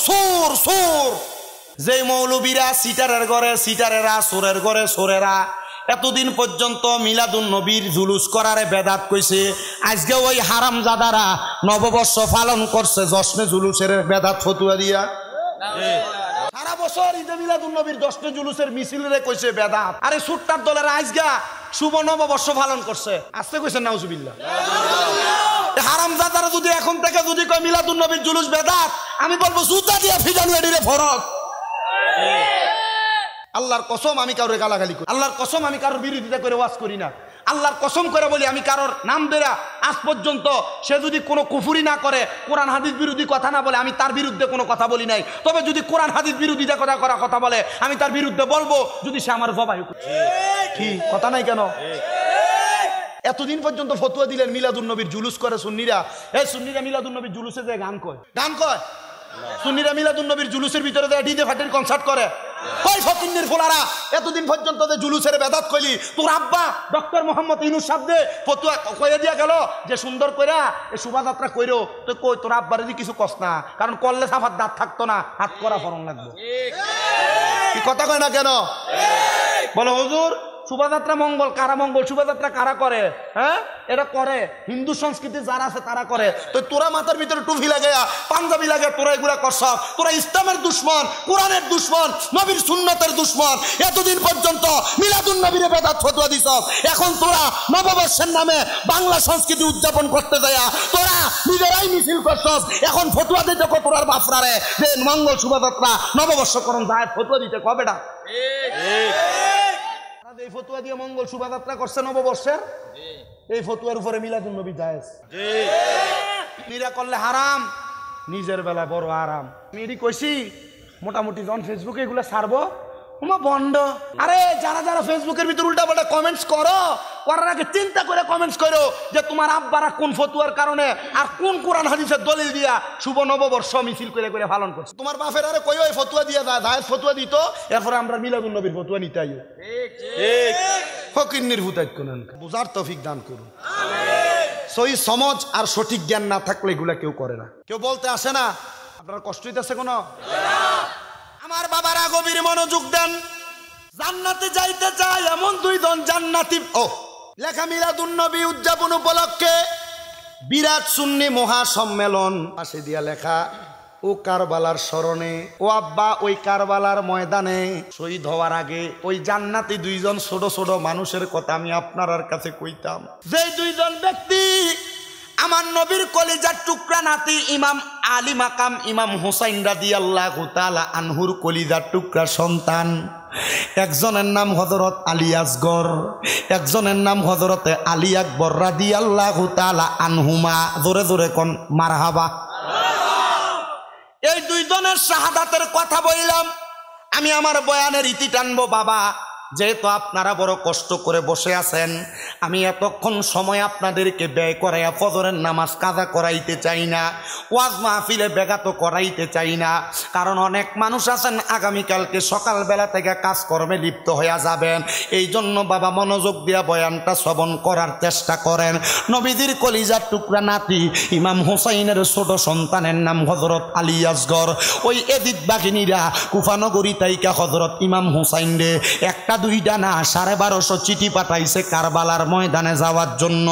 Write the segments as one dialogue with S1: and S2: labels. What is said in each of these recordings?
S1: সুর সুর। যে মৌলবীরা সিটারের ঘরে সিটারেরা, সোরের ঘরে সোরেরা এতদিন পর্যন্ত মিলাদুন নবীর জুলুস করারে বেদাত কইছে, আজকে ওই হারামজাদারা নববর্ষ পালন করছে জশ্নে জুলুসের বেদাত ফতুয়া দিয়া। সারা বছর ঈদে মিলাদুন নবীর জশ্নে জুলুসের মিছিলরে কইছে বেদাত। আরে সুট্টার দলের আজগা শুভ নববর্ষ পালন করছে, আজকে কইছে নাউজুবিল্লাহ। হারামজাদারা যদি এখন থেকে যদি কয় মিলাদুন নবীর জুলুস বেদাত, আমি বলবো জুতা দিয়া ফিজানু এডিরে ফরজ। আল্লাহর কসম আমি কারোর গালাগালি করি, আল্লাহর কসম আমি কারোর বিরোধিতা করে ওয়াজ করি না, আল্লাহর কসম করে বলি আমি কারোর নাম বেরা আজ পর্যন্ত সে যদি কোনো কুফুরি না করে, কোরআন হাদিস বিরোধী কথা না বলে, আমি তার বিরুদ্ধে কোনো কথা বলি নাই। তবে যদি কোরআন হাদিস বিরোধিতা কথা বলে আমি তার বিরুদ্ধে বলবো, যদি সে আমার জবাই কি কথা নাই কেন। এতদিন পর্যন্ত ফতুয়া দিলেন মিলাদুন নবীর জুলুস করে সুন্নিরা। এই সুন্নিরা মিলাদুন নবীর জুলুসে যে গান কয়, গান কয়। সুন্নিরা মিলাদুন নবীর জুলুসের ভিতরে ডিজে ফাটির কনসার্ট করে। কই ফকিন্নির ফুলারা এতদিন পর্যন্ত যে জুলুসের বেদাত কইলি, তোর আব্বা ডক্টর মোহাম্মদ ইউনূস সাহেব দে ফতুয়া কইয়া দিয়া গেল যে সুন্দর কইরা এই শোভাযাত্রা কইরো, তো কই তোর আব্বারে দি কিছু কস না, কারণ করলে সাফার দাঁত থাকতো না, হাত করা ফরন লাগবে। কি কথা কয় না কেন? বলো হুজুর শোভাযাত্রা মঙ্গল, কারা মঙ্গল শোভাযাত্রা কারা করে? হ্যাঁ, এটা করে হিন্দু সংস্কৃতি যারা আছে তারা করে। তো তোরা মাথার ভিতরে টুপি লাগাইয়া পাঞ্জাবি লাগে তোরা এগুলা করছ, তোরা ইসলামের দুশ্মন, কোরআনের দুশ্মন, নবীর সুন্নতের দুশ্মন। এতদিন পর্যন্ত মিলাদুন নবীর বেদাত ফতোয়া দিছ, এখন তোরা নববর্ষের নামে বাংলা সংস্কৃতি উদযাপন করতে যায় তোরা নিজেরাই মিছিল করছ। এখন ফতোয়া দিতে তোরার বাপরারে যে মঙ্গল শোভাযাত্রা নববর্ষকরণ যায় ফতোয়া দিতে কবে না? এই ফতুয়া দিয়ে মঙ্গল শোভাযাত্রা করছে নববর্ষের, এই ফতুয়ার উপরে মিলাদুন নবী জায়েজ। নিরা করলে হারাম, নিজের বেলা বড় আরাম। আমি এটি কইছি মোটামুটি যখন ফেসবুকে এগুলো ছাড়বো বন্ধ। আরে যারা যারা ফেসবুকের ভিতরে উল্টা পাল্টা কমেন্টস করো, করার আগে চিন্তা করে কমেন্টস করো যে তোমার আব্বারা কোন ফতুয়ার কারণে আর কোন কোরআন হাদিসের দলিল দিয়া শুভ নববর্ষ মিছিল করে করে পালন করছে। তোমার বাপের আরে কই ওই ফতুয়া দিয়া জায়েজ ফতুয়া দিত, এরপরে আমরা মিলাদুন নবীর ফতুয়া নিতে আইও। ঠিক ফকিন্নির ভূতাইত কোন বুঝার তৌফিক দান করুন। সহি সমাজ আর সঠিক জ্ঞান না থাকলে এগুলা কেউ করে না, কেউ বলতে আসে না। আপনার কষ্ট হইতেছে কোন? আমার বাবারা গভীর মনোযোগ দেন। জান্নাতে যাইতে চায় এমন দুইজন জান্নাতি। ও লেখা মিলাদুন নবী উদযাপন উপলক্ষে বিরাট সুন্নি মহা সম্মেলন পাশে দিয়া লেখা ও কারবালার স্মরণে, ও আব্বা ওই কারবালার ময়দানে শহীদ হওয়ার আগে ওই জান্নাতি দুইজন ছোট ছোট মানুষের কথা আমি আপনার কাছে কইতাম। যে দুইজন ব্যক্তি আমার নবীর কলিজার টুকরা নাতি ইমাম আলী মাকাম ইমাম হুসাইন রাদিয়াল্লাহু তাআলা আনহুর কলিজার টুকরা সন্তান। একজনের নাম হযরত আলী আসগর, একজনের নাম হযরতে আলী আকবর রাদিয়াল্লাহু তাআলা আনহুমা। জোরে জোরে কোন মারহাবা। এই দুইজনের শাহাদাতের কথা বললাম। আমি আমার বয়ানের ইতি টানবো বাবা, যেহেতু আপনারা বড় কষ্ট করে বসে আছেন, আমি এতক্ষণ সময় আপনাদেরকে ব্যয় করাইয়া ফজরের নামাজ কাজা করাইতে চাই না, ওয়াজ মাহফিলে ব্যাঘাত করাইতে চাই না। কারণ অনেক মানুষ আছেন আগামীকালকে সকালবেলা থেকে কাজকর্মে লিপ্ত হয়ে যাবেন। এই জন্য বাবা মনোযোগ দিয়া বয়ানটা শ্রবণ করার চেষ্টা করেন। নবীজির কলিজার টুকরা নাতি ইমাম হুসাইনের ছোট সন্তানের নাম হযরত আলী আসগর। ওই এদিত বাঘিনীরা কুফানগরী তাইকা হযরত ইমাম হুসাইন রে একটা দুইটা না 1250 চিঠি পাঠাইছে কারবালার ময়দানে যাওয়ার জন্য।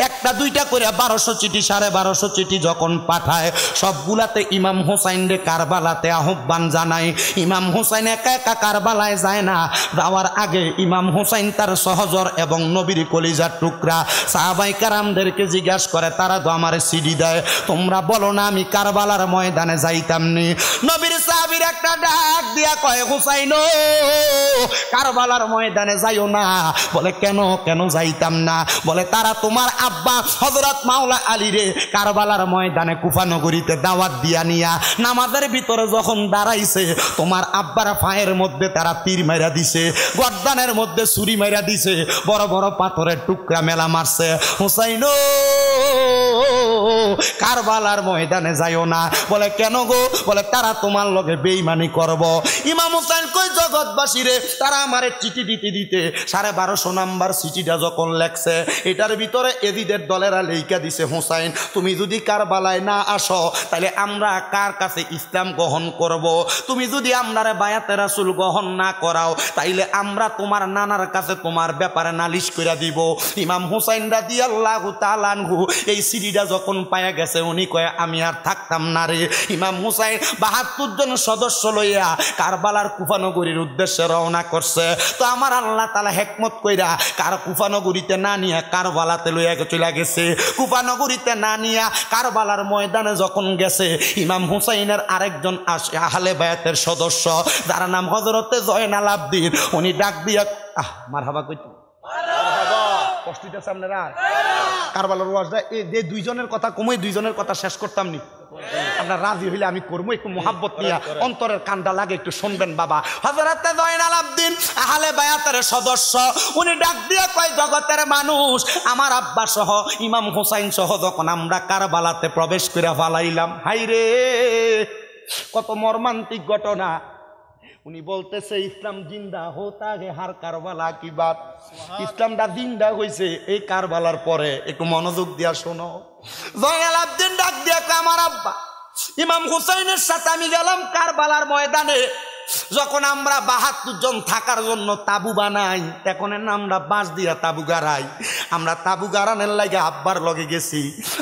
S1: একটা দুইটা করে 1200 চিঠি 1250 চিঠি যখন পাঠায়, সবগুলাতে ইমাম হুসাইন রে কারবালাতে আহ্বান জানায়। ইমাম হুসাইন একা একা কারবালায় যায় না, যাওয়ার আগে ইমাম হুসাইন তার সহচর এবং নবীর কলিজার টুকরা সাহাবায়ে কেরামদেরকে জিজ্ঞাসা করে, তারা তো আমার সিডি দেয়, তোমরা বলো না আমি কারবালার ময়দানে যাইতাম নি। নবীর সাহাবীর একটা ডাক দিয়া কয়, হুসাইন কারবালার ময়দানে যাইও না। বলে কেন কেন যাইতাম না? বলে তারা তোমার আব্বা হযরত মাওলা আলী রে কারবালার ময়দানে কুফানগরীতে দাওয়াত দিয়া নিয়া নামাজের ভিতরে যখন দাঁড়াইছে, তোমার আব্বার পায়ের মধ্যে তারা তীর মাইরা দিছে, গর্দানের মধ্যে ছুরি মাইরা দিছে, বড় বড় পাথরের টুকরা মেলা মারছে। হুসাইন কারবালার ময়দানে যাইও না। বলে কেন গো? বলে তারা তোমার লগে বেঈমানি করব। ইমাম হুসাইন কই, জগৎবাসী রে তারা আমারে চিঠি দিতে দিতে 1250 নাম্বার চিঠিটা যখন লেখছে, এটার ভিতরে এজিদের দলেরা লেখা দিছে, হুসাইন তুমি যদি কারবালায় না আসো তাহলে আমরা কার কাছে ইসলাম গ্রহণ করব? তুমি যদি আমরারে বায়াতে রাসূল গ্রহণ না করাও তাইলে আমরা তোমার নানার কাছে তোমার ব্যাপারে নালিশ কইরা দিব। ইমাম হুসাইন রাদিয়াল্লাহু তাআলা আনহু এই সিডিটা যখন পায়া গেছে, উনি কয় আমি আর থাকতাম না রে। ইমাম হুসাইন 72 জন সদস্য লইয়া কারবালার কুফানগরীর উদ্দেশ্যে রওনা করছে। তো আমার আল্লাহ তাআলা হিকমত কইরা কার কুফানগরীতে না নিয়া কারবালাতে লইয়া চলে গেছে। কুফানগরীতে না নিয়া কারবালার ময়দানে যখন গেছে, ইমাম হুসাইনের আরেকজন আহলে বায়াতের সদস্য যার নাম হযরতে জয়নাল আবদিন, উনি ডাক দিয়া মারহাবা কইতো, কষ্টিটা সামনেরা কারবালার ওয়াজটা এই যে দুইজনের কথা কমই, দুইজনের কথা শেষ করতাম নি। আপনার রাজি হইলে আমি করবো, একটু মোহাব্বত নিয়ে অন্তরের কান্ডা লাগে একটু শুনবেন বাবা। হযরতে জয়নাল আবদিন আহলে বায়াতের সদস্য, উনি ডাক দিয়া কয় জগতের মানুষ, আমার আব্বা সহ ইমাম হুসাইন সহ যখন আমরা কারবালাতে প্রবেশ করে ফালাইলাম, হাইরে কত মর্মান্তিক ঘটনা। উনি বলতেছে ইসলাম জিন্দা হোতা হে হার কারবালা কি বাত, ইসলামটা জিন্দা হইছে এই কারবালার পরে। একটু মনোযোগ দিয়া শোনো। জয়নাল আবদিন ডাক দিয়া কয় আমার আব্বা ইমাম হুসাইনের সাথে আমি গেলাম কারবালার ময়দানে। যখন আমরা 72 জন থাকার জন্য তাবু বানাই, এখন আমরা বাঁশ দিয়া তাবু গাড়াই। আমরা তাবু গাড়ানোর লাগে আব্বার লগে গেছি।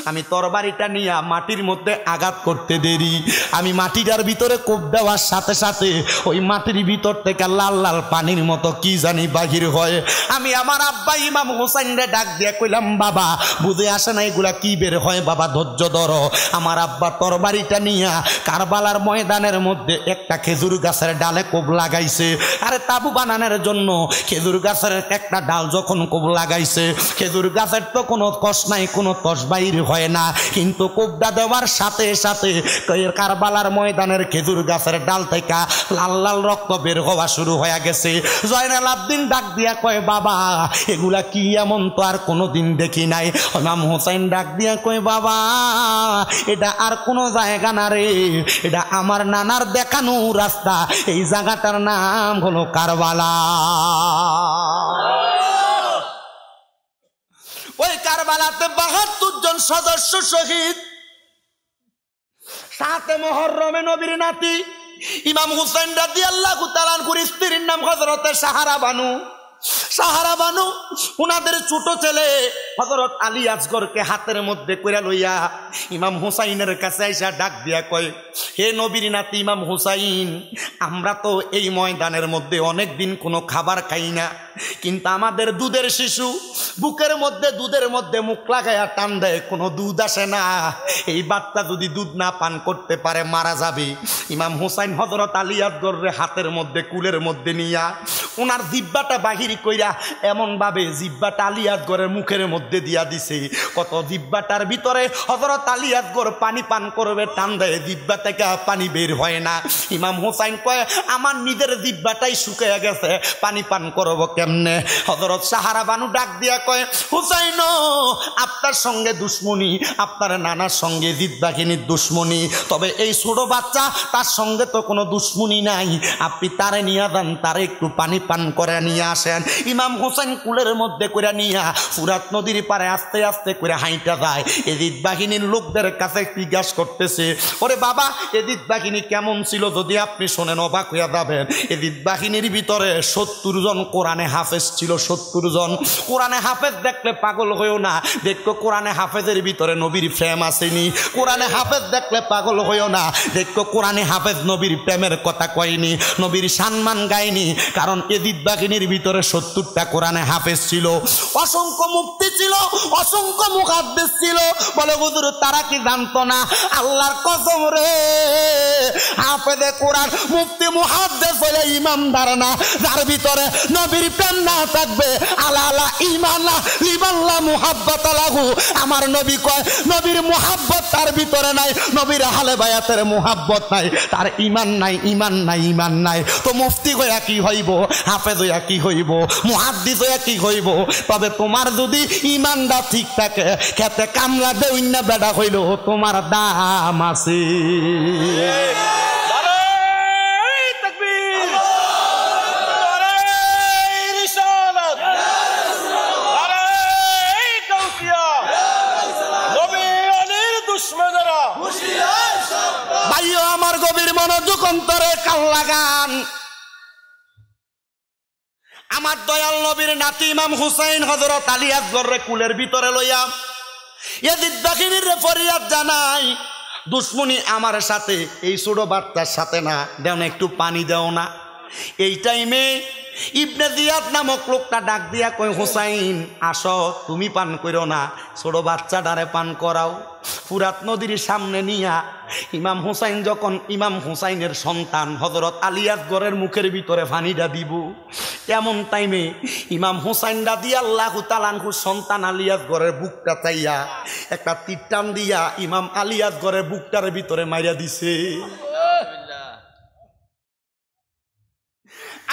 S1: আমি তরবারিটা নিয়ে মাটির মধ্যে আঘাত করতে দেরি, আমি মাটিটার ভিতরে কোপ দেওয়ার সাথে সাথে ওই মাটির ভিতর থেকে লাল লাল পানির মতো কি জানি বাহির হয়। আমি আমার আব্বা ইমাম হুসাইনরে ডাক দিয়ে কইলাম বাবা বুঝে আসে না এগুলা কি বের হয়, বাবা ধৈর্য ধরো। আমার আব্বা তরবারিটা নিয়ে কারবালার ময়দানের মধ্যে একটা খেজুর গাছের ডালে কোপ লাগাইছে। আরে তাবু বানানোর জন্য খেজুর গাছের একটা ডাল যখন কোপ লাগাইছে, খেজুর গাছের তো কোনো কষ নাই, কোনো তস বাইর হয় না, কিন্তু কোপটা দেওয়ার সাথে সাথে কারবালার ময়দানের খেজুর গাছের ডাল থেকে লাল লাল রক্ত বের হওয়া শুরু হয়ে গেছে। জয়নাল আবদিন ডাক দিয়া কয় বাবা এগুলা কি এমন তো আর কোনোদিন দেখি নাই। ইমাম হুসাইন ডাক দিয়া কয় বাবা এটা আর কোনো জায়গা না রে, এটা আমার নানার দেখানো রাস্তা, এই জায়গাটার নাম হলো কারবালা। ওই কারবালাতে 72 জন সদস্য শহীদ। 7 মুহররমে নবীর নাতি ইমাম হুসাইন রাদিয়াল্লাহু তাআলা আনহুর স্ত্রীর নাম হযরতে সাহারা বানু। সাহারা বানু উনাদের ছোট ছেলে হযরত আলী আসগরকে হাতের মধ্যে কইরা লইয়া ইমাম হুসাইনের কাছে আইসা ডাক দিয়া কয় হে নবীর নাতি ইমাম হুসাইন, আমরা তো এই ময়দানের মধ্যে অনেক দিন কোনো খাবার খাই না, কিন্তু আমাদের দুধের শিশু বুকের মধ্যে দুধের মধ্যে মুখ লাগাইয়া টান দেয়, কোনো দুধ আসে না, এই বাচ্চা যদি দুধ না পান করতে পারে মারা যাবে। ইমাম হুসাইন হযরত আলী আসগরের হাতের মধ্যে কুলের মধ্যে নিয়া ওনার জিহ্বাটা বাহির কইরা এমন ভাবে জিহ্বাটা আলী আসগরের মুখের মধ্যে দিয়া দিছে, কত জিহ্বাটার ভিতরে হযরত আলী আসগর পানি পান করবে, টান দেয় জিহ্বা থেকে পানি বের হয় না। ইমাম হুসাইন কয় আমার নিজের জিহ্বাটাই শুকিয়ে গেছে, পানি পান করব কেমনে? হযরত সাহারা বানু ডাক দিয়া কয় হুসাইন আপনার সঙ্গে দুশ্মনী, আপনার নানার সঙ্গে জিদ্দাকিনীর দুশ্মনী, তবে এই ছোট বাচ্চা তার সঙ্গে তো কোনো দুশ্মনী নাই, আপনি তারে নিয়ে যান, তারে একটু পানি পান করে নিয়ে আসেন। ইমাম হুসাইন কুলের মধ্যে করে নিয়া ফুরাত নদীর পারে আস্তে আস্তে করে হাইটা যায়। এজিদ বাহিনীর লোকদের কাছে জিজ্ঞাসা করতেছে ওরে বাবা এজিদ বাহিনী কেমন ছিল, যদি আপনি শোনেন অবাক হইয়া যাবেন। এজিদ বাহিনীর ভিতরে 70 জন কোরআনে হাফেজ ছিল, 70 জন। কোরআনে হাফেজ দেখলে পাগল হইও না, দেখো কোরআনে হাফেজের ভিতরে নবীর প্রেম আসেনি। কোরআনে হাফেজ দেখলে পাগল হইও না, দেখো কোরআনে হাফেজ নবীর প্রেমের কথা কয়নি, নবীর সম্মান গায়নি, কারণ এজিদ বাহিনীর ভিতরে 70টা কোরআনে হাফেজ ছিল, অসংখ্য মুফতি ছিল, অসংখ্য মুহাদ্দিস ছিল। বলে হুজুর তারা কি জানতো না? আল্লাহর কসম রে, হাফেজে কোরআন মুফতি মুহাদ্দিস হলে ইমানদার না, যার ভিতরে নবীর প্রেম না থাকবে আলা আলা ঈমানা লিবাল্লাহ মুহাব্বাত লাহু। আমার নবী কয় নবীর মুহাব্বত তার ভিতরে নাই, নবীর আহলে বায়াতের মুহাব্বত নাই, তার ঈমান নাই, ঈমান নাই, ঈমান নাই। তো মুফতি হইয়া কি হইব, হাফেজ হইয়া কি হইব, মুহাদ্দিস হইয়া কি হইব? তবে তোমার যদি ঈমানটা ঠিক থাকে, খেতে কামলা দেউন্না বেড়া হইল তোমার দাম আছে। অন্তরে কাল লাগান। আমার দয়াল নবীর নাতি ইমাম হুসাইন হযরত আলী আসগরে কুলের ভিতরে লইয়া ইয়াজিদ বাহিনীর ফরিয়াদ জানাই, দুশ্মনী আমার সাথে, এই ছোট বাচ্চার সাথে না, দেও না একটু পানি দেও না। এই টাইমে ইবনে জিয়াদ নামক লোকটা ডাক দিয়া কই, হুসাইন আসো, তুমি পান করো না, ছোট বাচ্চাটারে পান করাও। ফুরাত নদীর সামনে নিয়া ইমাম হুসাইন যখন ইমাম হুসাইনের সন্তান হযরত আলী আসগরের মুখের ভিতরে পানিটা দিব, এমন টাইমে ইমাম হুসাইন রাদিয়াল্লাহু তাআলা আনহু সন্তান আলী আসগরের বুকটা চাইয়া একটা তীর টান দিয়া ইমাম আলী আসগরের বুকটার ভিতরে মাইরা দিছে।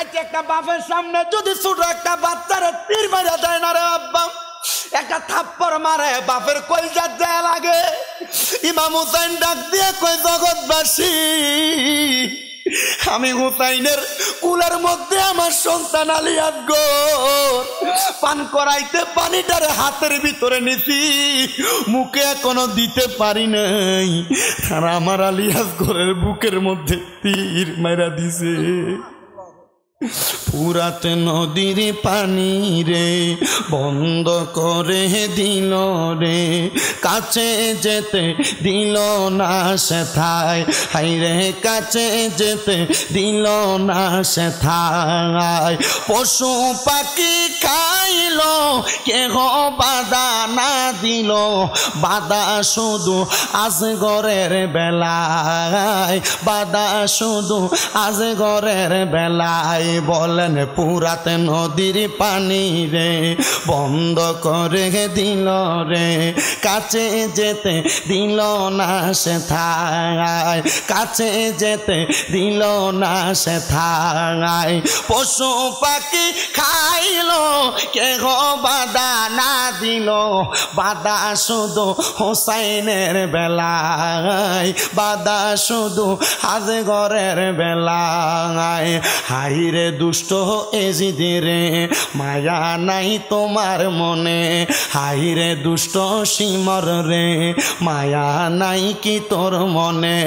S1: আজকে একটা বাপের সামনে যদি ছোট একটা বাচ্চারে তীর মারা দেয় না রে আব্বা, একটা থাপ্পড় মারে বাপের কলজার যায় লাগে। ইমাম হুসাইন ডাক দিয়ে কই, জগৎবাসী, আমি হুসাইনের কুলের মধ্যে আমার সন্তান আলী আসগর পান করাইতে পানিটারে হাতের ভিতরে নিছি, মুখে এখনো দিতে পারি নাই, আর আমার আলী আসগরের বুকের মধ্যে তীর মারা দিছে। ফুরাত নদীর পানি রে বন্ধ করে দিল রে, কাছে যেতে দিল না সে থাই, হাই রে কাছে যেতে দিল না সে থাই। পশু পাখি খাইল কেহ বাধা না দিল, বাধা শুধু আসগরের বেলায়, বাধা শুধু আসগরের বেলায়। বলেন ফুরাত নদীর পানি রে বন্ধ করে দিল রে, কাছে যেতে দিল না সে থাই, কাছে যেতে দিল না সে থাই। পশু পাখি খাইল কেহ বাধা না দিল, বাধা শুধু হুসাইনের বেলায়, বাধা শুধু আসগরের বেলায়। হাই রে দুষ্ট এজিদে রে মায়া নাই তোমার মনে, হাই রে দুষ্ট সিমর রে মায়া নাই কি তোর মনে,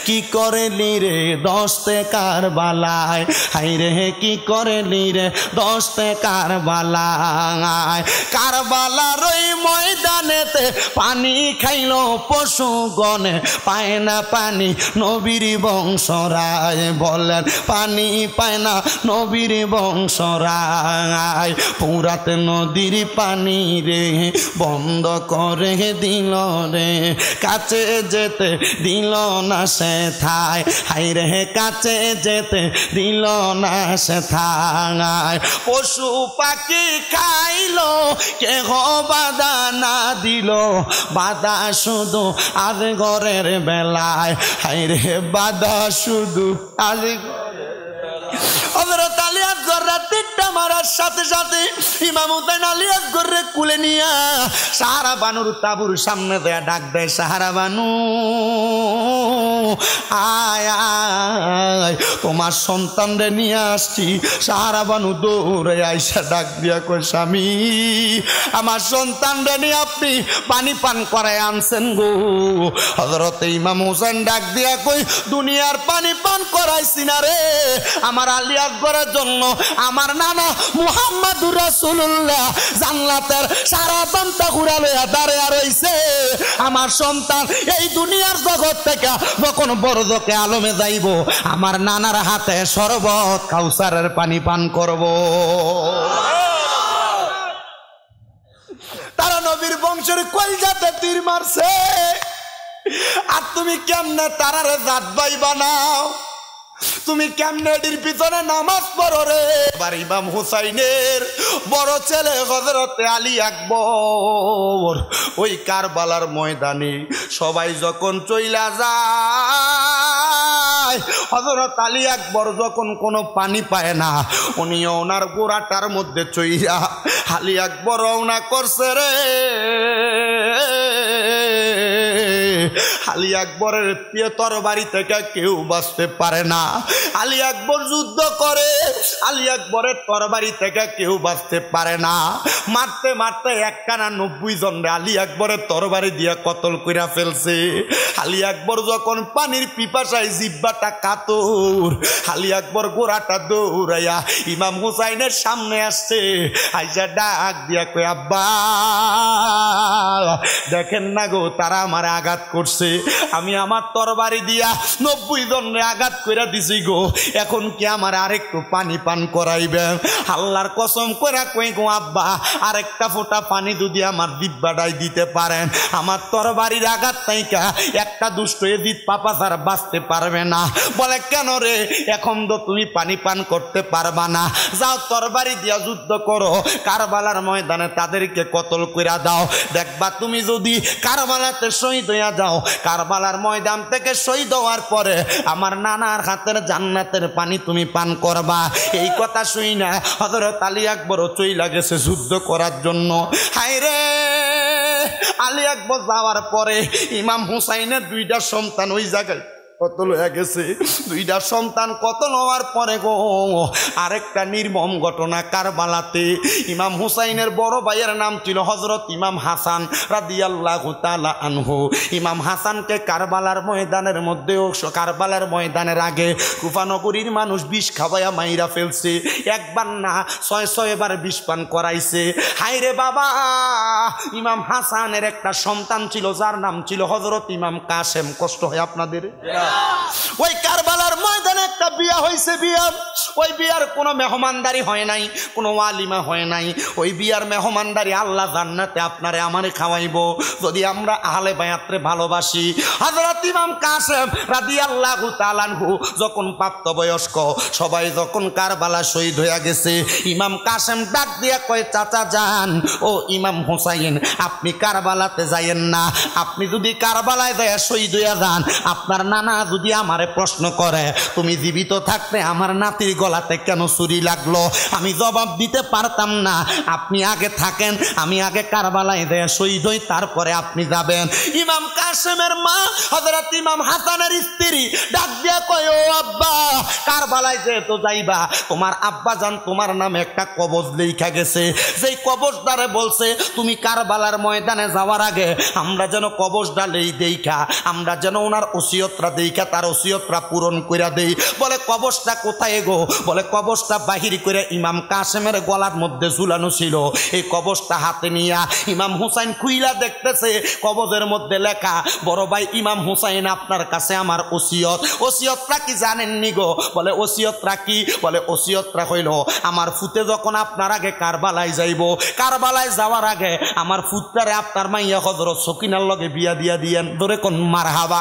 S1: কি করলি রে দশতে কারবালায়, হাই রে কি করলি রে দশতে কারবালায়। কারবালার ওই ময়দানেতে পানি খাইল পশু গনে, পায় না পানি নবীর বংশরায়। বলেন পানি পায় না নবীর বংশরায়। ফুরাত নদীর পানি রে বন্ধ করে দিল রে, কাছে যেতে দিল না সে থাই, হাই রে কাছে যেতে দিল না সে থাই। পশু পাখি খাইল কেহ বাধা না দিল, বাধা শুধু আসগরের বেলায়, হাই রে বাধা শুধু হযরত আলী আসগর তীরটা মারার সাথে সাথে ইমাম হুসাইন আলী আসগরে কুলে নিয়া সাহারা বানুর তাবুর সামনে দেয়া ডাক দেয়, সাহারা বানু আয় আয়, তোমার সন্তান রে নিয়ে আসছি। সাহারা বানু দৌড়ে আইসা ডাক দিয়া কই, স্বামী আমার সন্তান রে নিয়ে আপনি পানি পান করায় আনছেন গো। হযরত ইমাম হুসাইন ডাক দিয়া কই, দুনিয়ার পানি পান করাইছি না রে, আমার আলী আসগরের জন্য আমার নানা মুহাম্মদুর রাসূলুল্লাহ জান্নাতের সারা বান্তা ঘুরা লইয়া দাঁড়িয়ে রইছে। আমার সন্তান এই দুনিয়ার জগৎ থেকে যখন বরজকে আলমে যাইব, আমার নানার হাতে শরবত কাউসারের পানি পান করব। তারা নবীর বংশের কলজাতে তীর মারছে, আর তুমি কেমনে তারারে জাত ভাই বানাও, তুমি কেমনে এটির পিছনে নামাজ পড়ো রে। এবার ইমাম হুসাইনের বড় ছেলে হযরতে আলী আকবর ওই কারবালার ময়দানে সবাই যখন চইলা যায়, হযরত আলী আকবর যখন কোনো পানি পায় না, উনি ওনার গোড়াটার মধ্যে চইয়া আলী আকবর রওনা করছে রে। আলী আকবরের তরবারি থেকে কেউ বাঁচতে পারে না। আলী আকবর যুদ্ধ করে, আলী আকবরের তরবারি থেকে কেউ বাঁচতে পারে না। মারতে মারতে একখানা 90 জন আলী আকবরের তরবারি দিয়া কতল কইরা ফেলছে। আলী আকবর যখন পানির পিপাসায় জিহ্বাটা কাতর, আলী আকবর গোড়াটা দৌড়াইয়া ইমাম হুসাইনের সামনে আসছে। আইসা ডাক দিয়া কই, আব্বা দেখেন না গো, তারা আমার আঘাত করছে, আমি আমার তরবারি দিয়া 90 জনরে আঘাত কইরা দিছি গো, এখন কি আমার আরেকটু পানি পান করাইবেন? আল্লাহর কসম কইরা কই গো আব্বা, আরেকটা ফোঁটা পানি যদি আমার দিব্যাটাই দিতে পারেন, আমার তরবারির আঘাত তাইকা একটা দুষ্ট এদিত পাপাচার বাঁচতে পারবে না। বলে কেন রে, এখন তো তুমি পানি পান করতে পারবা না, যাও তরবারি দিয়া যুদ্ধ করো, কারবালার ময়দানে তাদেরকে কতল কইরা দাও, দেখবা তুমি যদি কারবালাতে শহীদ হইয়া যাও, কারবালার ময়দান থেকে শহীদ হওয়ার পরে আমার নানার হাতের জান্নাতের পানি তুমি পান করবা। এই কথা শুই না হযরত আলী আকবরও চইলা গেছে যুদ্ধ করার জন্য। হায় রে, আলী আকবর যাওয়ার পরে ইমাম হুসাইনের 2টা সন্তান ওই জায়গায় কতল হয়ে গেছে। 2টা সন্তান কতল হওয়ার পরে গো আরেকটা নির্মম ঘটনা কারবালাতে। ইমাম হুসাইনের বড় ভাইয়ের নাম ছিল হযরত ইমাম হাসান রাদিয়াল্লাহু তাআলা আনহু। ইমাম হাসানকে কারবালার ময়দানের মধ্যেও, কারবালার ময়দানের আগে কুফানগরীর মানুষ বিষ খাওয়াইয়া মাইরা ফেলছে। একবার না 6 বার বিষ পান করাইছে। হায় রে বাবা, ইমাম হাসানের একটা সন্তান ছিল যার নাম ছিল হযরত ইমাম কাসেম। কষ্ট হয় আপনাদের? ওই কারবালার ময়দানে একটা বিয়া হয়েছে। বিয়া, ওই বিয়ার কোনো মেহমানদারি হয় নাই, কোনো ওয়ালিমা হয় নাই। ওই বিয়ার মেহমানদারি আল্লাহ জান্নাতে আপনারে আমারে খাওয়াইবো যদি আমরা আহলে বায়াতরে ভালোবাসি। হযরত ইমাম কাসেম রাদিয়াল্লাহু তাআলা আনহু যখন প্রাপ্তবয়স্ক, সবাই যখন কারবালা শহীদ হয়ে গেছে, ইমাম কাসেম ডাক দিয়া কয়, চাচা যান, ও ইমাম হুসাইন আপনি কারবালাতে যাইয়েন না, আপনি যদি কারবালায় যায় শহীদ হইয়া যান, আপনার নানা যদি আমারে প্রশ্ন করে তুমি জীবিত থাকতে আমার নাতির গলাতে কেন ছুরি লাগলো, আমি জবাব দিতে পারতাম না। আপনি আগে থাকেন, আমি আগে কারবালায় যায় শহীদ হই, তারপরে আপনি যাবেন। ইমাম কাসেমের মা হযরত ইমাম হাসানের স্ত্রী ডাক দিয়া কয়, ও আব্বা, কারবালায় যেহেতু যাইবা, তোমার আব্বা জান তোমার নামে একটা কবজ লেখা গেছে, যেই কবজদারে বলছে তুমি কারবালার ময়দানে যাওয়ার আগে আমরা যেন কবজটা লেই দেইখা, আমরা যেন ওনার ওসিয়তরা দেইখা তার ওসিয়তরা পূরণ কইরা দেই। বলে কবজটা কোথায় গো? বলে কবজটা বাহির করে ইমাম কাসেমের গলার মধ্যে ঝুলানো ছিল। এই কবজটা হাতে নিয়া ইমাম হুসাইন খুইলা দেখতেছে, কবজের মধ্যে লেখা, বড় ভাই ইমাম হুসাইন আপনার কাছে আমার ওসিয়ত। ওসিয়তটা কি জানেননি গো? বলে ওসিয়তটা কি? বলে ওসিয়তটা হইল আমার ফুতে যখন আপনার আগে কারবালায় যাইব, কারবালায় যাওয়ার আগে আমার ফুতটারে আপনার মাইয়া হযরত সকিনার লগে বিয়া দিয়া দিয়েন। ধরে কোন মারহাবা।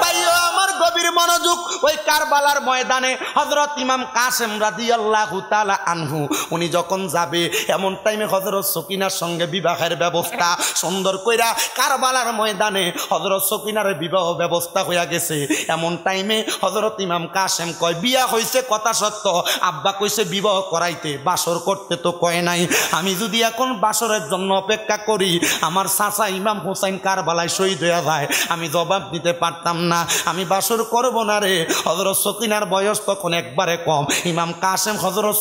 S1: ভাইও আমার গভীর মনোযোগ, ওই কারবালার ময়দানে হযরত ইমাম কাসেম রাদিয়াল্লাহু তাআলা আনহু উনি যখন যাবে, এমন টাইমে হযরত সকিনার সঙ্গে বিবাহের ব্যবস্থা সুন্দর কইরা কারবালার ময়দানে হযরত সকিনার বিবাহ ব্যবস্থা হইয়া গেছে। এমন টাইমে হযরত ইমাম কাসেম কয়, বিয়া হইছে কথা সত্য, আব্বা কইছে বিবাহ করাইতে, বাসর করতে তো কয় নাই। আমি যদি এখন বাসরের জন্য অপেক্ষা করি, আমার চাচা ইমাম হুসাইন কারবালায় শহীদ হইয়া যায়, আমি জবাব দিতে পারতাম না, আমি বাসর করব না রে। হযরত সকিনার বয়স তখন একবারে কম। ইমাম কাসেম হযরত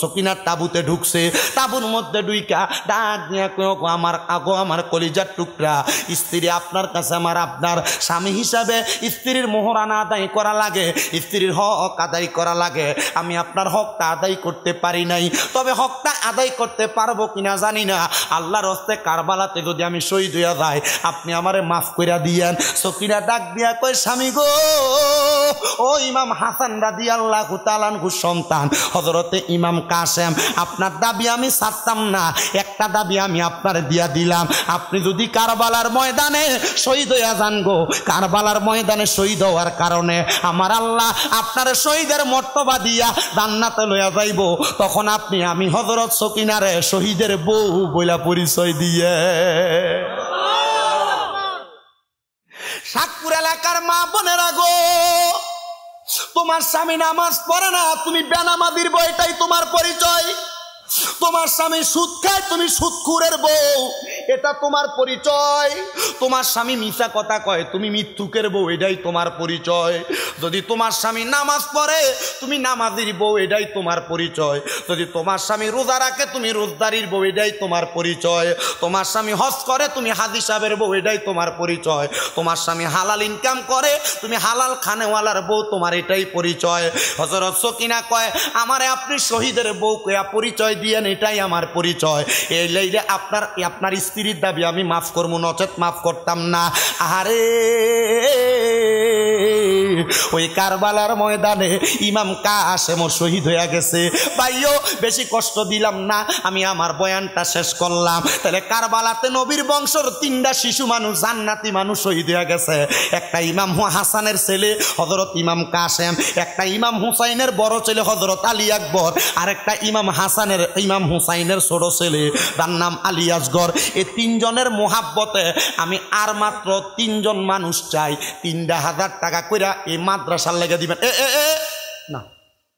S1: সকিনার তাবুতে ঢুকছে। তাবুর মধ্যে ডুইকা ডাক দিয়া আমার আগো, আমার কলিজার টুকরা স্ত্রী, আপনার কাছে আমার আপনার স্বামী হিসাবে স্ত্রীর মোহরানা আদায় করা লাগে, স্ত্রীর হক আদায় করা লাগে। আমি আপনার হকটা আদায় করতে পারি নাই, তবে হকটা আদায় করতে পারবো কিনা জানি না। আল্লাহর হস্তে কারবালাতে যদি আমি শহীদ হইয়া যাই, আপনি আমারে মাফ কইরা দিয়েন। সকিনা ডাক দিয়া কয়, স্বামী গো, ও ইমাম হাসান রাদিয়াল্লাহু তাআলা আনহুর সন্তান হযরতে ইমাম কাসেম, আপনার দাবি আমি ছাড়তাম না, একটা দাবি আমি আপনার দিয়া দিলাম, আপনি যদি কারবালার ময়দানে শহীদ হইয়া যান গো, কারবালার ময়দানে শহীদ হওয়ার কারণে আমার আল্লাহ আপনার শহীদের মর্তবা দিয়া জান্নাতে লইয়া যাইব, তখন আপনি আমি হযরত সকিনারে শহীদের বউ বইলা পরিচয় দিয়ে। সাতপুর এলাকার মা বোনেরা গো, তোমার স্বামী নামাজ পড়ে না, তুমি বেনামাজির বউ, এটাই তোমার পরিচয়। তোমার স্বামী সুদ খায়, তুমি সুদখুরের বউ, এটা তোমার পরিচয়। তোমার স্বামী মিথ্যা কথা কয়, তুমি মিথ্যুকের বউ, এটাই তোমার পরিচয়। যদি তোমার স্বামী নামাজ পড়ে, তুমি নামাজির বউ, এটাই তোমার পরিচয়। যদি তোমার স্বামী রোজা রাখে, তুমি রোজদারির বউ, এটাই তোমার পরিচয়। তোমার স্বামী হজ করে, তুমি হাজি সাহেবের বউ, এটাই তোমার পরিচয়। তোমার স্বামী হালাল ইনকাম করে, তুমি হালাল খানেওয়ালার বউ, তোমার এটাই পরিচয়। হযরত সকিনা কয়, আমারে আপনি শহীদের বউ কয়া পরিচয় দিয়েন, এটাই আমার পরিচয়। এই লাইলে আপনার স্ত্রীর দাবি আমি মাফ করবো, নচেত মাফ করতাম না। আরে ওই কারবালার ময়দানে ইমাম কাসেম শহীদ হয়ে গেছে। ভাইও বেশি কষ্ট দিলাম না, আমি আমার বয়ানটা শেষ করলাম। তাহলে কারবালাতে নবীর বংশের 3টা শিশু মানুষ, জান্নাতি মানুষ শহীদ হয়ে গেছে। একটা ইমাম হাসানের ছেলে হযরত ইমাম কাসেম, একটা ইমাম হুসাইনের বড় ছেলে হযরত আলী আকবর, আর একটা ইমাম হুসাইনের ছোট ছেলে, তার নাম আলী আসগর। এই 3 জনের মোহাব্বতে আমি আর মাত্র 3 জন মানুষ চাই, 3,000 টাকা কইরা এই মাদ্রাসার লেগে দিবেন। না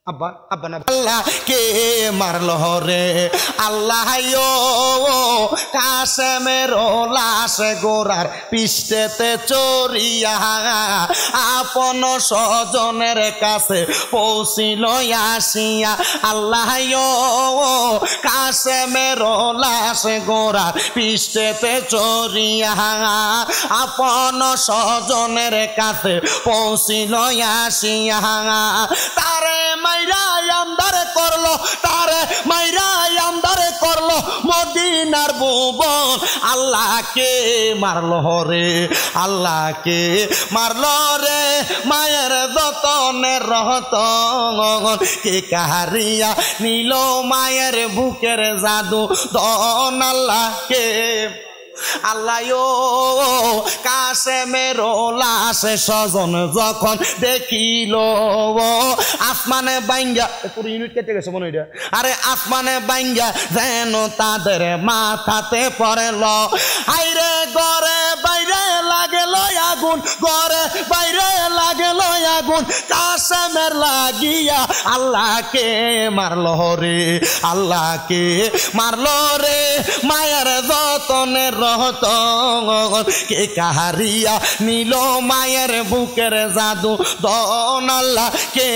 S1: আব্বা আব্বা না, আল্লাহ কে মারলো রে আল্লাহ, কাসেমের লাশ গোরার পিষ্টেতে চড়িয়া আপন স্বজনের কাছে পৌঁছিল আসিয়া। আল্লাহ কাসেমের লাশ গোরার পিষ্টেতে চড়িয়া আপন স্বজনের কাছে পৌঁছিল আসিয়া। তারে মাইরা আমদারে করলো, তারে মাইরা আমদারে করলো মদিনার ভুবন। আল্লাহকে মারলো রে আল্লাহকে মারলো রে, মায়ের যতনের রতন কে কাহারিয়া নিল মায়ের বুকের জাদু দন। আল্লাহকে আল্লাহ কাসেমের লাশ স্বজন যখন দেখিল, আসমানে বাইঙ্গা পুরো ইউনিট কেটে গেছে মনে হয়। আরে আসমানে বাইঙ্গা যেন তাদের মাথাতে পড়েল। আইরে ঘরে বাইরে লাগেল আগুন, ঘরে বাইরে লাগেল আগুন, কাসেমের লাগিয়া আল্লাহকে মারলো রে আল্লাহকে মারলো রে, মায়ের যতনের রতন কে কাহারিয়া নিল মায়ের বুকের জাদু দন। আল্লাহ কে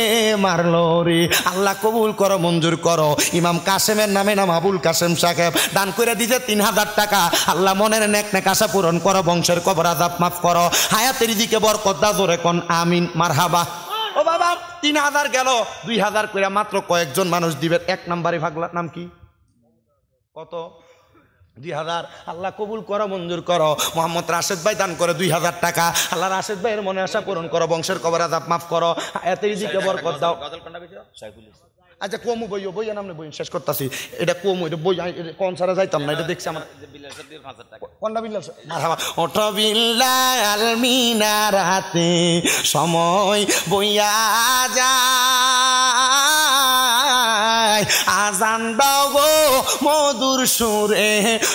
S1: মারলো রে। আল্লাহ কবুল করো, মঞ্জুর করো। ইমাম কাসেমের নামে নাম আবুল কাসেম সাহেব দান করে দিতে 3,000 টাকা। আল্লাহ মনের নেক নেক আশা পূরণ করো, বংশের কবর আযাব মাফ করো, হায়াতের দিকে বরকত দাও, জোরে কোন আমিন মারহাবা। ও বাবা 3,000 গেল, 2,000 করে মাত্র কয়েকজন মানুষ দিবেন। 1 নম্বরে ভাগলার নাম কি? কত? 2,000। আল্লাহ কবুল করো, মঞ্জুর করো। মোহাম্মদ রাশেদ ভাই দান করে 2,000 টাকা। আল্লাহ রাশেদ ভাইয়ের মনে আশা পূরণ করো, বংশের কবর আযাব মাফ করো, হায়াতের দিকে বরকত দাও। আচ্ছা কমু বইও, বইয়া নামনে বই শেষ করতেছি। এটা কমু, এটা বই কোন সারা যাইতাম না, এটা দেখছি আমার কোনটা বিল্লাল মারহাবা। ওঠো বিল্লাল মিনারাতে সময় বইয়া যায়, আজান দাও গো মধুর সুরে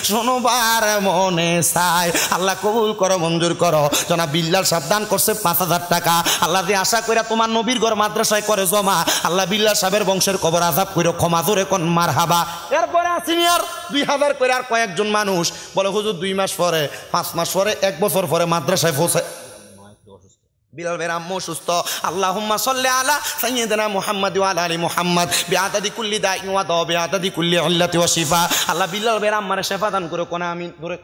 S1: শোনবার মনে চায়। আল্লাহ কবুল করো, মঞ্জুর করো। জনাব বিল্লাল সাহেব দান করছে 5,000 টাকা। আল্লাহ যে আশা করে তোমার নবীর ঘর মাদ্রাসায় করে জমা, আল্লাহ বিল্লাল সাহেবের বংশের কবর আযাব কইরো, ক্ষমা জোরে কোন মারহাবা। এরপরে সিনিয়র 2,000 করে আর কয়েকজন মানুষ বলে হুজুর 2 মাস পরে, 5 মাস পরে, 1 বছর পরে মাদ্রাসায় পৌঁছায়। বিলাল ভাইয়ের আম্মু সুস্থ। আল্লাহুম্মা সাল্লি আলা সাইয়্যিদিনা মুহাম্মাদ ওয়া আলা আলি মুহাম্মাদ বিআদাদি কুল্লি দাইন ওয়া দাওয়া বিআদাদি কুল্লি ইল্লাতি ওয়া শিফা। আল্লাহ বিলাল ভাইয়ের আম্মারে শিফা দান করে কোন আমিন ধরে।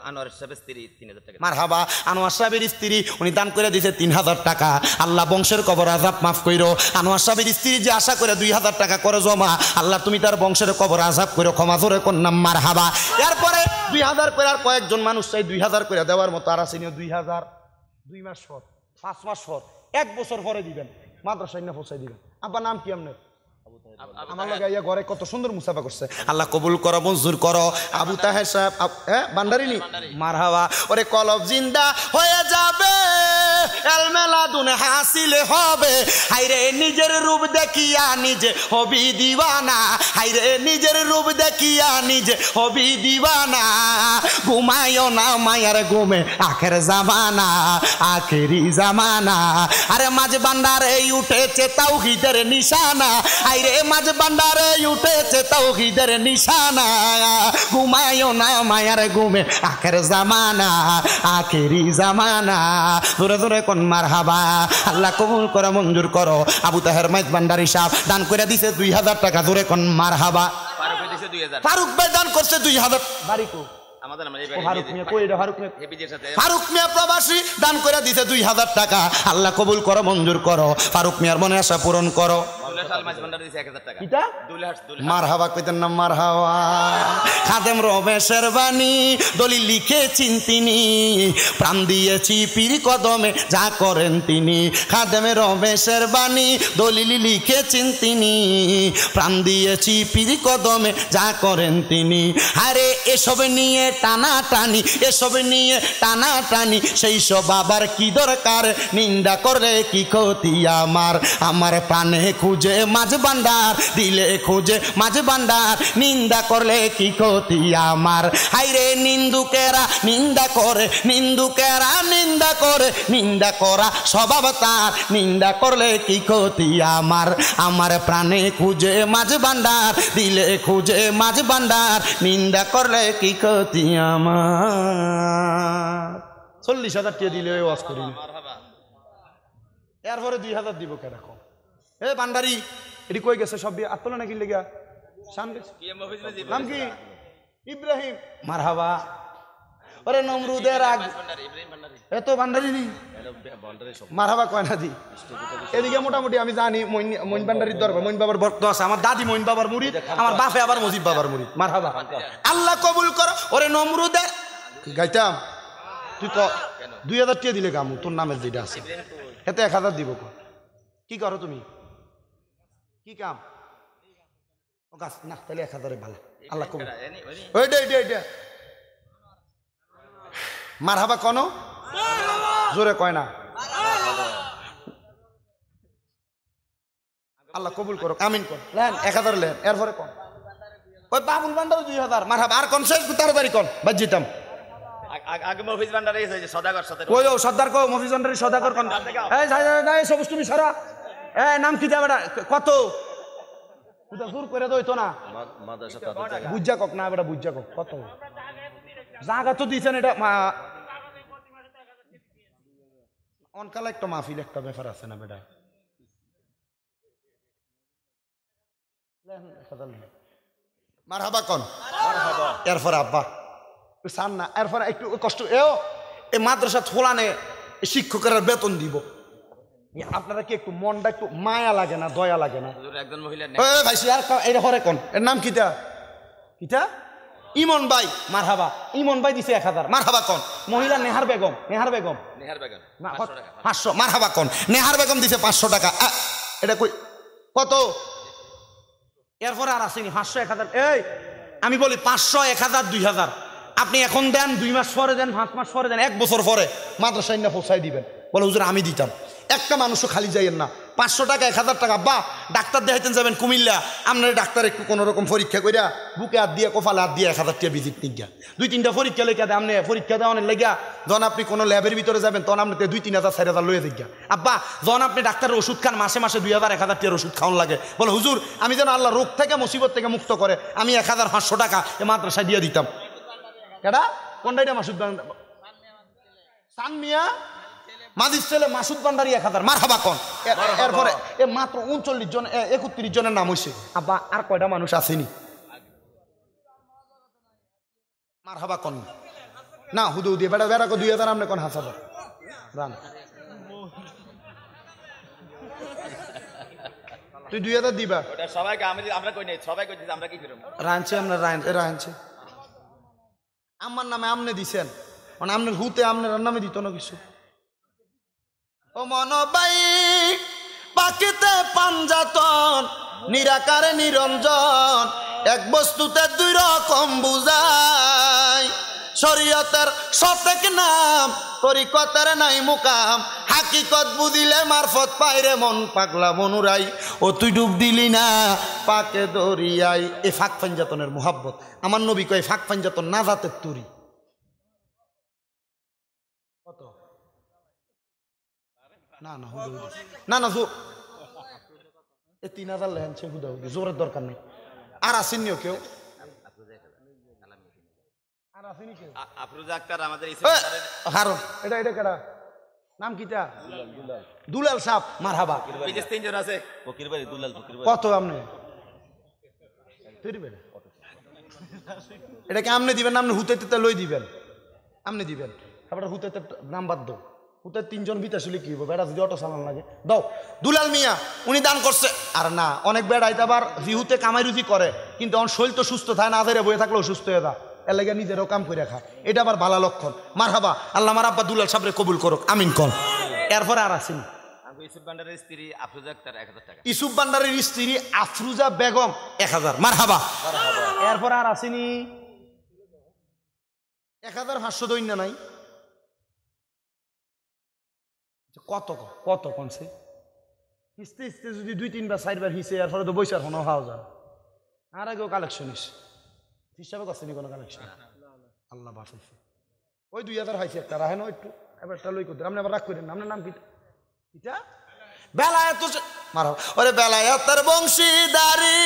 S1: আনোয়ার সাহেবের স্ত্রী 3,000 টাকা মারহাবা। আনোয়ার সাহেবের স্ত্রী উনি দান করে দিয়েছে 3,000 টাকা। আল্লাহ বংশের কবর আযাব মাফ কইরো। আনোয়ার সাহেবের স্ত্রী যে আশা করে 2,000 টাকা করে জমা, আল্লাহ তুমি তার বংশের কবর আযাব কইরো, ক্ষমা জোরে কোন নাম মারহাবা। এরপরে 2,000 করে আর কয়েকজন মানুষ চাই 2,000 করে দেওয়ার মতো। আর আসেনি 2,000 2 মাস পর, 5 মাস পর, 1 বছর পরে দিবেন, মাদ্রাসায় না পৌঁছাই দিবেন। আব্বা নাম কি আপনার? আমার লগে আইয়া ঘরে কত সুন্দর মুসাফা করছে। আল্লাহ কবুল করো, মঞ্জুর করো। আবু তাহের সাহেব, হ্যাঁ ভান্ডারিনি মারহাবা। ওরে কলব জিন্দা হয়ে যাবে এলমেলাদুন হাসিল হবে। হাইরে নিজের রূপ দেখিয়া নিজে হবি দিওয়ানা, হাইরে নিজের রূপ দেখিয়া নিজে হবি দিওয়ানা। ঘুমায়ও না মায়ার ঘুমে আখের জামানা, আখেরি জামানা। আরে মাঝ বান্ডারে উঠেছে তাওহীদের নিশানা, আইরে মাঝ বান্ডারে উঠেছে তাওহীদের নিশানা। ঘুমায়ও না মায়ার ঘুমে আখের জামানা, আখেরি জামানা। জোরে জোরে কোন মারহাবা। আল্লাহ কবুল করে মঞ্জুর করো। আবু তাহের মাইজ ভান্ডারী সাহেব দান করে দিছে 2000 টাকা। জোরে কোন মারহাবা। ফারুক ভাই দান করছে 2000। বাড়ি কো ফারুক মিয়া প্রবাসী দান করে দিছে 2000 টাকা। আল্লাহ কবুল করো মঞ্জুর করো। ফারুক মিয়ার মনে আশা পূরণ করো। মারহাবা কইতেন না মারহাবা। খাদেম রমেশের বাণী দলিল লিখেছেন তিনি, প্রাণ দিয়েছি পীর কদমে যা করেন তিনি। খাদেম রমেশের বাণী দলিল লিখেছেন তিনি, প্রাণ দিয়েছি পীর কদমে যা করেন তিনি। আরে এসব নিয়ে টানা টানি, এসব নিয়ে টানা টানি, সেই সব আবার কি দরকার? নিন্দা করলে কি ক্ষতি আমার? আমার প্রাণে খুঁজে মাঝ ভান্ডার, দিলে খুঁজে মাঝ ভান্ডার, নিন্দা করলে কি ক্ষতি আমার? হাইরে নিন্দুকেরা নিন্দা করে, নিন্দুকেরা নিন্দা করে, নিন্দা করা স্বভাব তার, নিন্দা করলে কি ক্ষতি আমার? আমার প্রাণে খুঁজে মাঝ ভান্ডার, দিলে খুঁজে মাঝ ভান্ডার, নিন্দা করলে কি ক্ষতি আমার? 40,000 টাকা দিলে ওয়াজ করি, এরপরে 2000 দিব কেরকম? এ ভান্ডারি এটি কই গেছে? সব দিয়ে আত্মলা নাকি লেগা নাম কি? ইব্রাহিম। মারহাবা। ওরে নমরুদের আগ এত ভান্ডারি নি মারহাবা কয় না দি। এদিকে মোটামুটি আমি জানি মইন ভান্ডারির দরবার, মইন বাবার ভক্ত আছে। আমার দাদি মইন বাবার মুরিদ, আমার বাপে আবার মজিব বাবার মুরিদ। মারহাবা। আল্লাহ কবুল করো। ওরে নমরুদের গাইতাম তুই ক 2000 টাকা দিলে গামু তোর নামের যেটা আছে এতে 1000 দিব। কি করো তুমি? কি কাম? ও গাছ না তাহলে 1000 ভালো। আল্লাহ কবুল। ওইটা এইটা এইটা মারহাবা কোন জোরে কয় না। আল্লাহ কবুল করো। আমিন কোন লেন 1000 লেন। এরপরে কোন ওই বাবুল ভান্ডার 2000। মারহাবা। আর কোন শেষ তাড়াতাড়ি কোন বাজ যেতাম।
S2: আগে মফিজ ভান্ডারী হইছে সদাগর সাথে।
S1: ওই ও সর্দার কো মফিজ ভান্ডারী সদাগর কোন? এই যাই সবুজ তুমি সারা। এ নাম কি দেবা কত? তুই জোর করে দইতো না
S2: মাদ্রাসা তাদের
S1: বুঝা কক না বেটা বুঝা কক কত জায়গা তো দিছেন। এটা অনকাল একটা মাহফিল একটা ব্যাপার আছে না বেটা। মারহাবা কোন? এরপরে আব্বা চান না। এরপরে একটু কষ্ট এই মাদ্রাসা থোলানে শিক্ষকের বেতন দিব। আপনারা কি একটু মনটা একটু মায়া লাগে না, দয়া লাগে না?
S2: একজন মহিলা
S1: ভাই এটা হরে কোন? এর নাম কিটা? কিটা? ইমন ভাই। মারহাবা। ইমন ভাই দিছে 1000। মারহাবা কোন? মহিলা নেহার বেগম। নেহার বেগম 500। মারহাবা কোন? নেহার বেগম দিছে 500 টাকা। এটা কই কত? এরপরে আর আসেনি 500 1000। এই আমি বলি 500 1000 2000 আপনি এখন দেন, 2 মাস পরে দেন, 5 মাস পরে দেন, 1 বছর পরে মাদ্রাসায় না পৌঁছাই দিবেন। বলে হুজুর আমি দিতাম। একটা মানুষও খালি যাইয়েন না। 500 টাকা 1000 টাকা। বা ডাক্তার দেখাইতেন যাবেন কুমিল্লা, আপনার ডাক্তার একটু কোনো রকম পরীক্ষা করিয়া বুকে হাত দিয়ে কপালে হাত দিয়ে 1000 টাকা ভিজিট নিয়ে গিয়া 2-3টা পরীক্ষা লেখা দেয়। আপনি পরীক্ষা দেওয়ানের লেগা যখন আপনি কোনো ল্যাবের ভিতরে যাবেন তখন আপনি 2-3,000 4,000 লয়ে যাই গিয়া। আব্বা যখন আপনি ডাক্তারের ওষুধ খান মাসে মাসে 2,000 1,000 টাকার ওষুধ খাওয়ান লাগে। বলে হুজুর আমি যেন আল্লাহ রোগ থেকে মুসিবত থেকে মুক্ত করে আমি 1,500 টাকা এ মাদ্রাসায় দিয়ে দিতাম। কেডা কোনটা? এটা মাসুদ সান মিয়া মাদির ছেলে মাসুদ ভান্ডারী 1000। মারহাবা কোন? এরপরে এ মাত্র 39 জন 31 জনের নাম হইছে। আব্বা আর কয়টা মানুষ আসেনি? মারহাবা কোন? না হুদু দিয়ে বেড়া বেড়া 2000 আপনি কোন 1000 রান তুই 2000 দিবা।
S2: ওটা সবাইকে আমরা কই নাই, সবাই কই দিছি। আমরা কি করব?
S1: রানছে আমরা রানছে আমার নামে আমনে দিছেন, মানে আপনার হুতে আপনার নামে দিত না কিছু। ও মনবাই পাখিতে পাঞ্জাতন নিরাকারে নিরঞ্জন, এক বস্তুতে 2 রকম বুঝায়। শরীয়তের সতেক নাম তরিকতের নাই মুকাম। হাকিকত বুঝিলে মারফত পাইরে মন পাগলা মনুরাই ও তুই ডুব দিলি না পাকে দরিয়াই। এ ফাঁক পাঞ্জাতনের মোহাব্বত। আমার নবী কয় ফাঁক পাঞ্জাতন না জাতের তুরি। কত না না না না এ 3000 লেহেন সে হুদাহুদি জোরের দরকার নেই। আর আসেননিও কেউ? আর আসেনি কেউ?
S2: আফরোজা আক্তার আমাদের
S1: হারুন এটা এটা কেডা নাম কিটা? দুলাল সাপ মারহাবা।
S2: তিনজন আছে।
S1: কত আপনি এটা কি আমনে দিবেন? আপনি হুতে লই দিবেন, আপনি দিবেন। তারপরে হুতে নাম বাদ দাও। হুতে 3 জন বিতাশিলি কি বেড়া যদি অটো চালান লাগে দাও। দুলাল মিয়া উনি দান করছে। আর না অনেক বেড়াই আবার জিহুতে কামাই রুজি করে কিন্তু আমার শরীর তো সুস্থ থাকে না, আধারে বয়ে থাকলেও সুস্থ হয়ে যা, এর লাগে নিজেরও কাম করে খা। এটা আবার ভালো লক্ষণ। মারহাবা, আল্লাহ আমার আব্বা দুলাল সাহেবরে কবুল করুক, আমিন কল। এরপরে আর আসেনি
S2: ইউসুফ ভান্ডারের স্ত্রী আফরোজা আক্তার 1000 টাকা।
S1: ইউসুফ ভান্ডারের স্ত্রী আফরুজা বেগম 1000। মারহাবা। এরপরে আর আসেনি 1500 দৈন্য নাই। কত কত কনছে হিসতে হিসতে যদি 2-3 বার 4 বার হিসে এরপরে তো বৈশার হনো হাও যান। আর আগেও কালেকশন হিসে হিসাবে করছেনি কোনো কালেকশন? আল্লাহ বাঁচাইছে। ওই 2000 হয়েছে একটা রাহেন একটু এবারটা লই করতে। আপনি আবার রাগ করেন না। আপনার নাম কিটা? বেলায়েত মারো ওরে বেলায়েতের বংশীদারি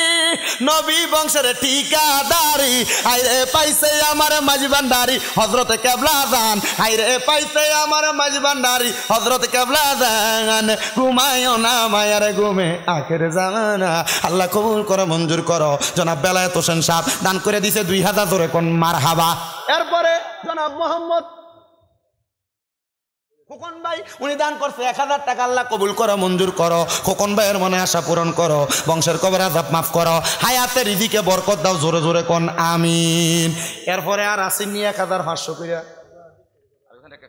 S1: নবী বংশের ঠিকাদারি আইরে পাইছে আমার মাঝ ভান্ডারি হযরতে কেবলা জান। আইরে পাইছে আমার মাঝ ভান্ডারি হযরতে কেবলা জান। ঘুমায়ও না মায়ার ঘুমে আখের জামানা। আল্লাহ কবুল করো, মঞ্জুর করো। জনাব বেলায়েত হোসেন সাহেব দান করে দিছে 2000 ধরে কোন মারহাবা। এরপরে জনাব মোহাম্মদ খোকন ভাই উনি দান করছে 1000 টাকা। আল্লাহ কবুল করো, মঞ্জুর করো। খোকন ভাইয়ের মনে আশা পূরণ করো, বংশের কবর আযাব মাফ করো, হায়াতে রিজিকে বরকত দাও। জোরে জোরে কোন আমিন। এরপরে আর আসেননি 1500 কইরা।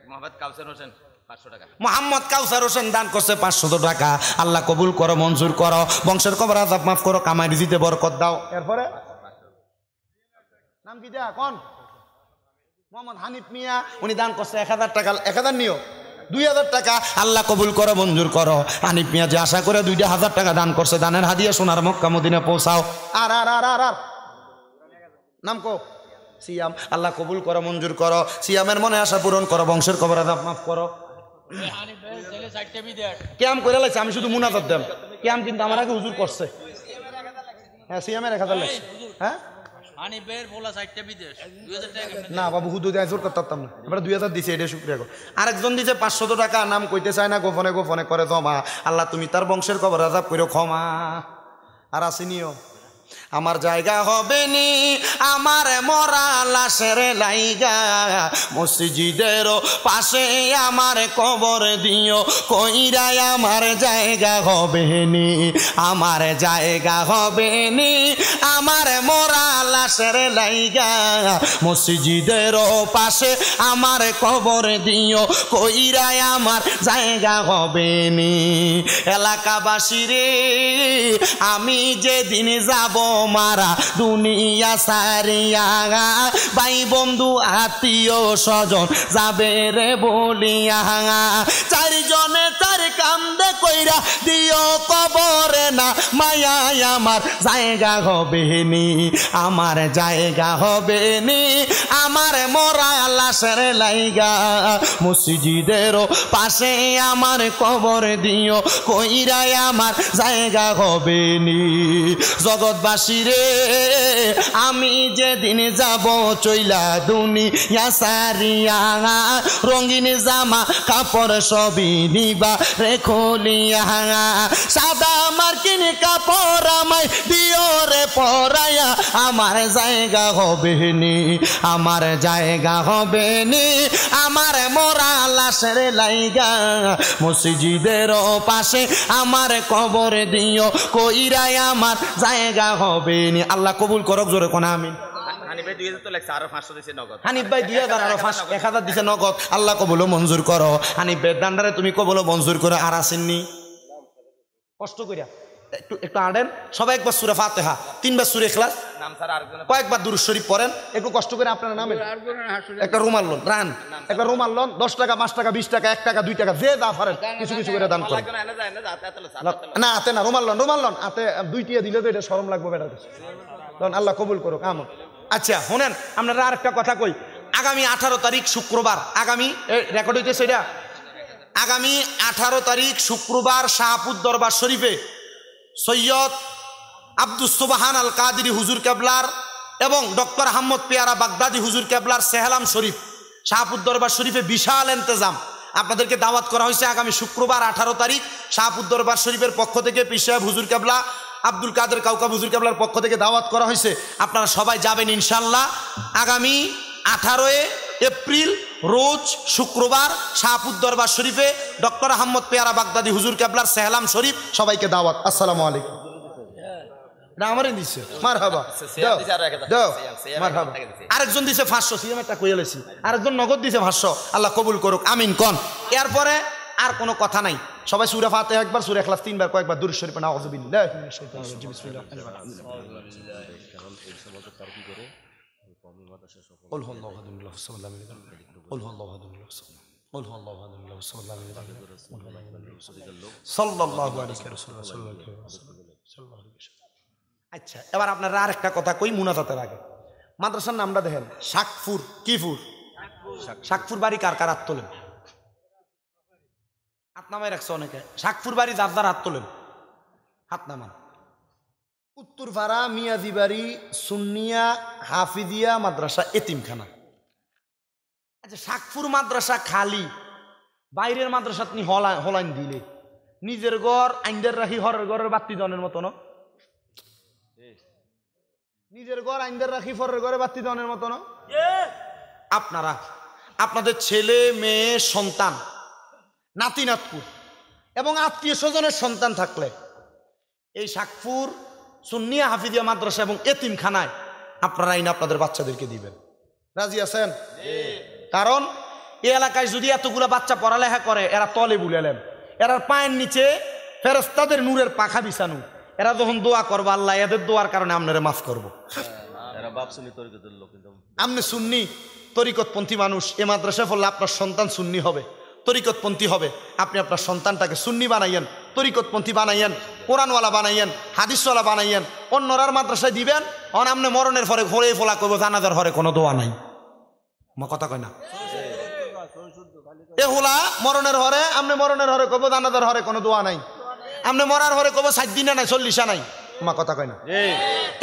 S2: মোহাম্মদ কাউসার হোসেন 500 টাকা।
S1: মোহাম্মদ কাউসার হোসেন দান করছে 500 টাকা। আল্লাহ কবুল করো, মঞ্জুর করো, বংশের কবর আযাব মাফ করো, কামাই রিজিকে বরকত দাও। এরপরে নাম কি দা কোন? মোহাম্মদ হানিফ মিয়া উনি দান করছে 1000 টাকা। 1000 নিও 2000 টাকা। আল্লাহ কবুল করো, মঞ্জুর করো। হানিফ মিয়া যে আশা করে 2000 টাকা দান করছে, দানের হাদিয়া সোনার মক্কা মদিনা পৌঁছাও। আর আর আর আর আর নাম কো সিয়াম। আল্লাহ কবুল করো, মঞ্জুর করো। সিয়ামের মনে আশা পূরণ করো, বংশের কবর আযাব মাফ করো। কেয়াম করে লাগছে, আমি শুধু মুনাজাত দেন। কেয়াম কিন্তু আমার আগে হুজুর করছে। হ্যাঁ সিয়ামের 1000 লাগছে। হ্যাঁ না বাবু হুদু দেয় জোর করতাম না। এবার 2000 দিছে, এটা শুক্রিয়া করো। আরেকজন দিছে 500 টাকা। নাম কইতে চায় না, গোপনে গোপনে করে জমা। আল্লাহ তুমি তার বংশের কবর আযাব করো ক্ষমা। আর আসেনিও আমার জায়গা হবে নি আমার মরা লাশের লাইগা, মসজিদের পাশে আমার কবর দিও কইরা আমার জায়গা হবে নি, আমার জায়গা হবে নি আমার মরা লাশের লাইগা, মসজিদের পাশে আমার কবর দিও কইরা আমার জায়গা হবে নি। এলাকাবাসী রে আমি যেদিন যাব মারা দুনিয়া সারিয়া, ভাই বন্ধু আত্মীয় স্বজন যাবে রে বলিয়া, চারজনে চার কান্দে কইরা দিও কবরে না মায়া আমার জায়গা হবে নি, আমার জায়গা হবে নি আমার মরা লাশের লাইগা, মসজিদের পাশে আমার কবর দিও কইরা আমার জায়গা হবে নি। জগৎবাসী রে আমি যেদিন যাব চইলা দুনিয়া সারিয়া, রঙিন জামা কাপড় সবই নিবা রে খুলিয়া, সাদা মার্কিন কাপড় আমায় দিও রে পরাইয়া, আমার জায়গা হবে নি, আমার জায়গা হবে নি আমার মরা লাশের লাইগা, মসজিদের পাশে আমার কবর দিও কইরাই আমার জায়গা হবে নি। আল্লাহ কবুল করক, জোরে কোন আমিন।
S2: হানিফ ভাই 2000 তো লাগছে, আরো 500 দিছে নগদ।
S1: হানিফ ভাই 2000 আরো 1000 দিছে নগদ। আল্লাহ কবুল মঞ্জুর করো। হানিফ ভাই দান্ডারে তুমি কবুল মঞ্জুর করো। আর আসেননি কষ্ট কইরা একটু একটু আড়েন সবাই, একবার সূরা ফাতিহা, 3 বার সূরা ইখলাস,
S2: নাম স্যার আরেকজন
S1: কয়েকবার দুরূদ শরীফ পড়েন, একটু কষ্ট করে আপনার নামে একটা রুমাল লোন রান, একটা রুমাল লোন, 10 টাকা 5 টাকা 20 টাকা 1 টাকা 2 টাকা যে যা পারেন কিছু কিছু করে দান করেন।
S2: একজন এনে যায় না যাতে এত
S1: না হাতে না, রুমাল লোন হাতে 2 টিয়া দিলে তো এটা শরম লাগবে বেটার কাছে। আল্লাহ কবুল করুক আমন। আচ্ছা শুনেন, আপনারা আরেকটা কথা কই, আগামী 18 তারিখ শুক্রবার, আগামী রেকর্ড হইতেছে এটা, আগামী 18 তারিখ শুক্রবার শাহপুর দরবার শরীফে সৈয়দ আব্দুস সুবহান আল কাদেরী হুজুর কেবলার এবং ডক্টর আহমদ পেয়ারা বাগদাদি হুজুর কেবলার সেহলাম শরীফ শাহপুর দরবার শরীফে বিশাল ইন্তজাম। আপনাদেরকে দাওয়াত করা হয়েছে আগামী শুক্রবার 18 তারিখ শাহপুর দরবার শরীফের পক্ষ থেকে পীর সাহেব হুজুর কেবলা আব্দুল কাদের কাউকাব হুজুর কেবলার পক্ষ থেকে দাওয়াত করা হয়েছে। আপনারা সবাই যাবেন ইনশাল্লাহ। আগামী 18 এপ্রিল রোজ শুক্রবার শাহপুর দরবার শরীফে ডক্টর আহমদ পেয়ারা বাগদাদি হুজুর কেবলার সেহলাম শরীফ, সবাইকে দাওয়াত। আসসালামু আলাইকুম। না আমারই দিচ্ছে মারহাবা, দাও মারহাবা। আরেকজন দিছে 500, সিএম একটা কইয়া লইছি, আরেকজন নগদ দিছে 500, আল্লাহ কবুল করুক আমিন কোন। এরপরে আর কোনো কথা নাই, সবাই সূরা ফাতিহা একবার, সূরা ইখলাস 3 বার, কয়েকবার দুরূদ শরীফ নাউযু বিল্লাহি মিনাশ শাইতানির রাজিম, বিসমিল্লাহির রহমানির রহিম। কুল হুয়াল্লাহু আহাদ আল্লাহুস সামাদ লাম ইয়ালিদ ওয়ালাম ইউলাদ, কুল হুয়াল্লাহু আহাদ আল্লাহুস সামাদ, কুল হুয়াল্লাহু আহাদ আল্লাহুস সামাদ লাম ইয়ালিদ ওয়ালাম ইউলাদ, সাল্লাল্লাহু আলাইহি রাসূলুল্লাহ সাল্লাল্লাহু আলাইহি ওয়াসাল্লাম। আচ্ছা এবার আপনারা আরেকটা কথা কই মুনাজাতের আগে, মাদ্রাসার নামটা দেখেন শাকফুর, কিফুর, শাকফুর বাড়ি কার কার হাত তোলেন? হাত নামাই রাখছে অনেকে, শাকফুর বাড়ি যার যার হাত তোলেন, হাত নামান। উত্তরপাড়া মিয়াজি বাড়ি সুন্নিয়া হাফিজিয়া মাদ্রাসা এতিমখানা। আচ্ছা শাকফুর মাদ্রাসা খালি, বাইরের মাদ্রাসা তুমি হলাইন দিলে, নিজের ঘর আইন্দার রাখি হরের ঘরের বাতি দনের মতো না, নিজের ঘর আইন্দার রাখি ফরের ঘরে বাতি দনের মতো না। আপনারা আপনাদের ছেলে মেয়ে সন্তান নাতি নাতকুর এবং আত্মীয় স্বজনের সন্তান থাকলে এই শাকফুর সুন্নিয়া হাফিজিয়া মাদ্রাসা এবং এতিমখানায় আপনারা আইন আপনাদের বাচ্চাদেরকে দিবেন। রাজি আছেন? কারণ এই এলাকায় যদি এতগুলা বাচ্চা পড়ালেখা করে, এরা তলে বুলেলেন, এরার পায়ের নিচে ফেরেশতাদের নূরের পাখা বিছানো, এরা যখন দোয়া করবো আল্লাহ এদের দোয়ার কারণে আপনারা মাফ করবো। আপনি সুন্নি তরিকতপন্থী মানুষ, এ মাদ্রাসা পড়লে আপনার সন্তান সুন্নি হবে, তরিকতপন্থী হবে। আপনি আপনার সন্তানটাকে সুন্নি বানাইয়েন, তরিকতপন্থী বানাইয়েন, কোরআনওয়ালা বানাইয়েন, হাদিসওয়ালা বানাইয়েন, অন্যরার মাদ্রাসায় দিবেন। অন আপনি মরণের পরে ঘরে ফোলা করবো জানাজার ঘরে কোনো দোয়া নাই, আমার কথা কয় না। এ হোলা মরণের হরে, আপনি মরণের হরে করবো জানাজার হরে কোনো দোয়া নাই, আপনি মরার হরে কব 60 দিনে নাই 40 নাই, তোমার কথা কয় না।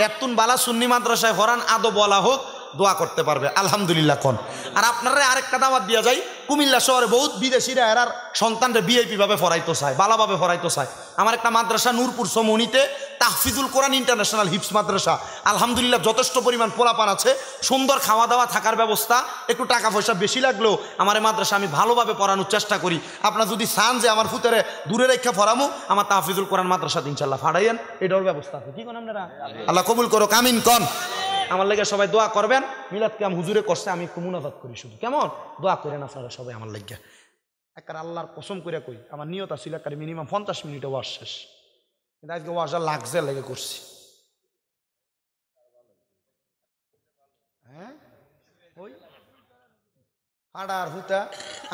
S1: এতুন বালা সুন্নি মাদ্রাসায় হরান আদো বলা হোক, দোয়া করতে পারবে আলহামদুলিল্লাহ কোন। আর আপনারা আরেকটা দাওয়াত দিয়া যায়, কুমিল্লা শহরে বহুত বিদেশিরা এরার সন্তানরা ভিআইপি ভাবে ফরাইতে চায়, ভালোভাবে ফরাইতে চায়। আমার একটা মাদ্রাসা নূরপুর সমনিতে তাহফিজুল কোরআন ইন্টারন্যাশনাল হিফজ মাদ্রাসা, আলহামদুলিল্লাহ যথেষ্ট পরিমাণ পোলাপান আছে, সুন্দর খাওয়া দাওয়া থাকার ব্যবস্থা, একটু টাকা পয়সা বেশি লাগলেও আমার এই মাদ্রাসা আমি ভালোভাবে পড়ানোর চেষ্টা করি। আপনারা যদি চান যে আমার ফুতেরে দূরে রেখা ফরামু, আমার তাহফিজুল কোরআন মাদ্রাসা ইনশাল্লাহ ফাড়াইয়েন, এটার ব্যবস্থা আছে। কি কোন আপনারা আল্লাহ কবুল করো কামিন কন। আমার লেগে সবাই দোয়া করবেন। মিলাদ কাম হুজুরে করছে, আমি একটু মুনাজাত করি শুধু, কেমন দোয়া করেন আপনারা সবাই আমার লেগে। একটা আল্লাহর কসম করে কই, আমার নিয়ত ছিল একটা মিনিমাম 50 মিনিটে ওয়াজ শেষ, কিন্তু আজকে ওয়াজটা লাগছে লেগে করছি। হ্যাঁ ওই হাড়ার হুতা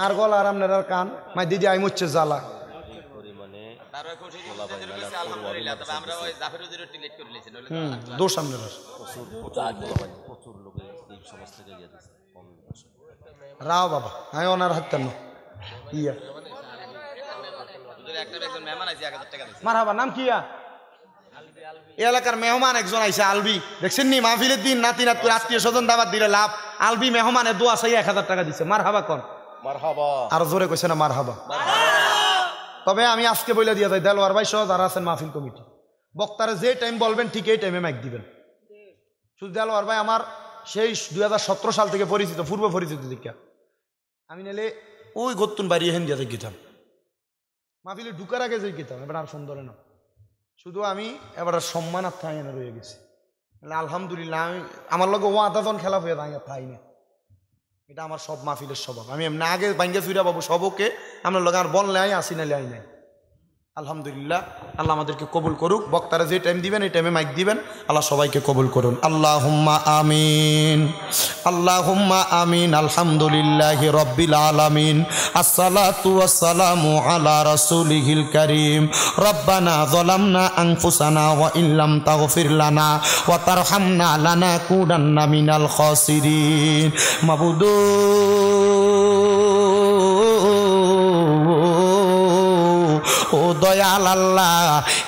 S1: আর গলা আর আপনার কান মাই দিদি আই মচ্ছে জ্বালা। দোষ আপনার রাও বাবা, আমি ওনার হাতেন ইয়া মারহাবা। নাম কি? এলাকার মেহমান একজন আইসে আলবি, দেখছেন নি মাহফিলের দিন নাতি নাত করে আত্মীয় স্বজন দাবাত দিলে লাভ। আলবি মেহমানের দোয়া চাই 1000 টাকা দিছে। মারহাবা কন, মারহাবা। আর জোরে কইছে না মারহাবা। তবে আমি আজকে বলে দিয়ে যাই, দেলোয়ার ভাই সহ যারা আছেন মাহফিল কমিটি, বক্তারে যে টাইম বলবেন ঠিক এই টাইমে মাইক দিবেন। শুধু দেলোয়ার ভাই আমার সেই 2017 সাল থেকে পরিচিত, পূর্ব পরিচিত দিকা। আমি নাহলে ওই গত্তুন বাড়ি হেন দিয়ে গিতাম, মাহফিলে ঢুকার আগে যে গিতাম। এবার আর সুন্দর না, শুধু আমি এবার সম্মান আর থাই না রয়ে গেছি। আলহামদুলিল্লাহ আমি আমার লগে ও আধা জন খেলা হয়ে ভাঙা থাই না, এটা আমার সব মাহফিলের স্বভাব। আমি এমনি আগে ভাঙ্গে ফিরা পাবো সবকে, আপনার লগে আর বললে আই আসি নালে আই নাই। আলহামদুলিল্লাহ, আল্লাহ আমাদেরকে কবুল করুক। বক্তারা যে টাইম দিবেন এই টাইমে মাইক দিবেন। আল্লাহ সবাইকে কবুল করুন। আল্লাহুম্মা আমিন, আল্লাহুম্মা আমিন। আলহামদুলিল্লাহি রাব্বিল আলামিন, আসসালাতু ওয়াসসালামু আলা রাসূলিহিল কারীম। রব্বানা যালামনা আনফুসানা ওয়া ইল্লাম তাগফির লানা ওয়া তারহামনা লানাকুনান্না মিনাল খাসিরিন। মাবুদু ও দয়াল আল্লাহ,